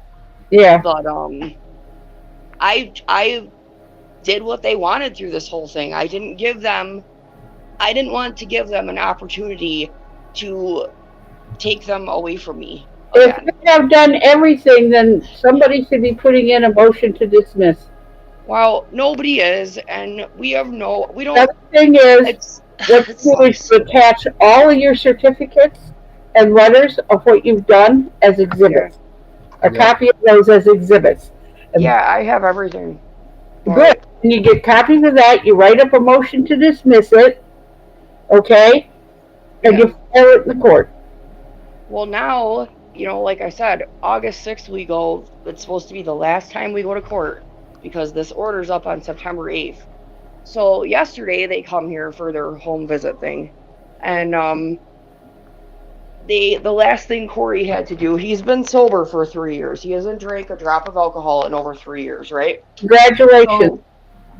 Yeah. But I did what they wanted through this whole thing. I didn't want to give them an opportunity to take them away from me. If we have done everything, then somebody should be putting in a motion to dismiss. Well, nobody is, and we don't. The thing is, what you do is to attach all of your certificates and letters of what you've done as exhibits. A copy of those as exhibits. Yeah, I have everything. Good. And you get copies of that, you write up a motion to dismiss it, okay? And you file it in the court. Well, now, like I said, August 6th we go. It's supposed to be the last time we go to court because this order's up on September 8th. So yesterday they come here for their home visit thing. And the last thing Corey had to do, he's been sober for 3 years. He hasn't drank a drop of alcohol in over 3 years, right? Congratulations. So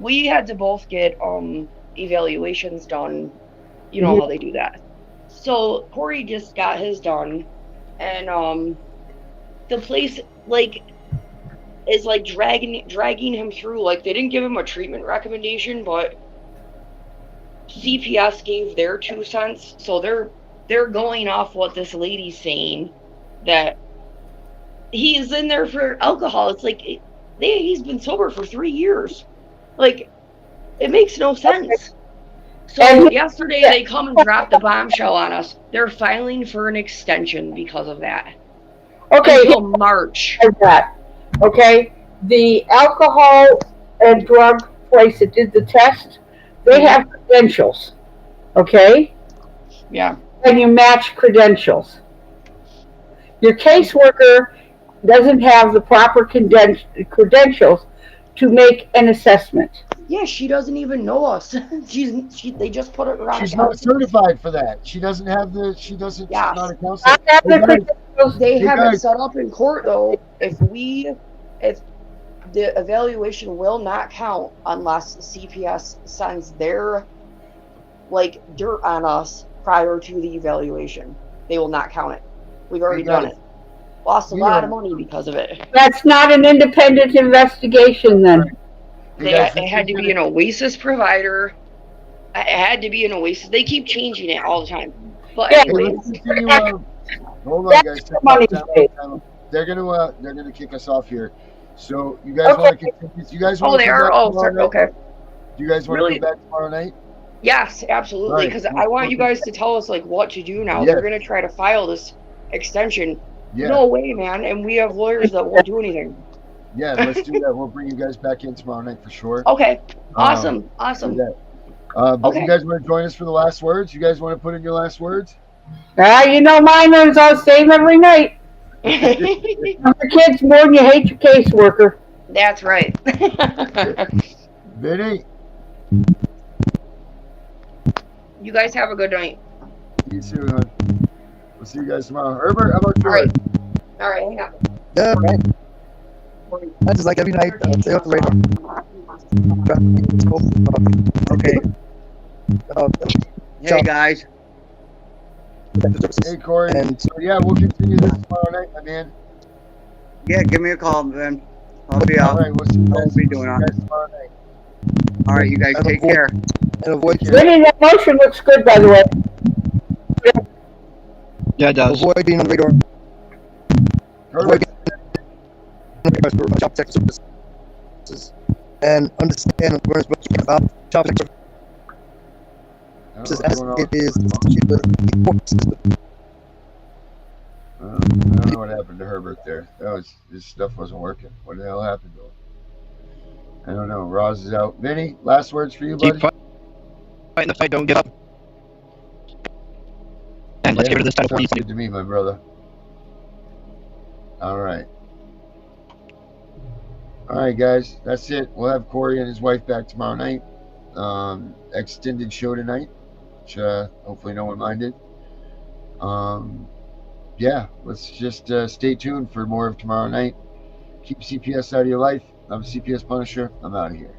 we had to both get evaluations done. You know how they do that. So Corey just got his done, and the place is dragging him through. Like, they didn't give him a treatment recommendation, but CPS gave their 2 cents. So they're going off what this lady's saying, that he's in there for alcohol. It's like he's been sober for 3 years. Like, it makes no sense. So yesterday they come and dropped the bombshell on us. They're filing for an extension because of that. Okay. Until March. Okay. The alcohol and drug place that did the test, they have credentials. Okay? Yeah. And you match credentials. Your caseworker doesn't have the proper credentials to make an assessment. Yeah, she doesn't even know us. They just put it around. She's not certified for that. She doesn't have the. She's not a counselor. They have it set up in court though. If the evaluation will not count unless CPS sends their dirt on us prior to the evaluation. they will not count it. We've already Hey, done guys, it. Lost a we lot are- of money because of it. That's not an independent investigation then. Hey, guys, It had to be an Oasis provider. It had to be an Oasis. They keep changing it all the time. But Yeah. Hey, anyways, let's continue. Hold on, That's guys. the money state. They're gonna kick us off here. So you guys want to continue? You guys want oh, to they come are. back Oh, tomorrow sorry. night? Okay. Do you guys want to Really? come back tomorrow night? Yes, absolutely. Right. Because I want you guys to tell us like what to do now. Yes. They're gonna try to file this extension. Yeah. No way, man. And we have lawyers that won't do anything. Yeah, let's do that. We'll bring you guys back in tomorrow night for sure. Okay. Awesome. Do Awesome. that. But Okay. you guys want to join us for the last words? You guys want to put in your last words? You know mine is all the same every night. Love your kids more than you hate your caseworker. That's right. Vinny, You guys have a good night. you too, hon. We'll see you guys tomorrow. Herbert, how about you? All right. All right. Hang on. Yeah, right. I just like every night, stay off the radar. It's cool. Okay. Hey guys. Hey, Corey. And So, yeah, we'll continue this tomorrow night, my man. Yeah, give me a call, man. I'll be All out. right, we'll see you guys, I'll be doing we'll see you guys tomorrow night. All right, you guys take care. and avoid Vinny, that motion looks good, by the way. Yeah, it does. avoid being on the radar. Herbert, For child protection services, and understand and learn about child protection I don't services know what's as going on. it is associated with the court system. I don't know what happened to Herbert there. His stuff wasn't working. What the hell happened to him? I don't know. Roz is out. Vinny, last words for you, buddy? Keep fighting the fight. Don't give up. And let's get rid of this Title Sounds 40. good to me, my brother. All right. All right, guys. That's it. We'll have Corey and his wife back tomorrow night. Extended show tonight, which hopefully no one minded. Yeah, let's just stay tuned for more of tomorrow night. Keep CPS out of your life. I'm CPS Punisher. I'm out of here.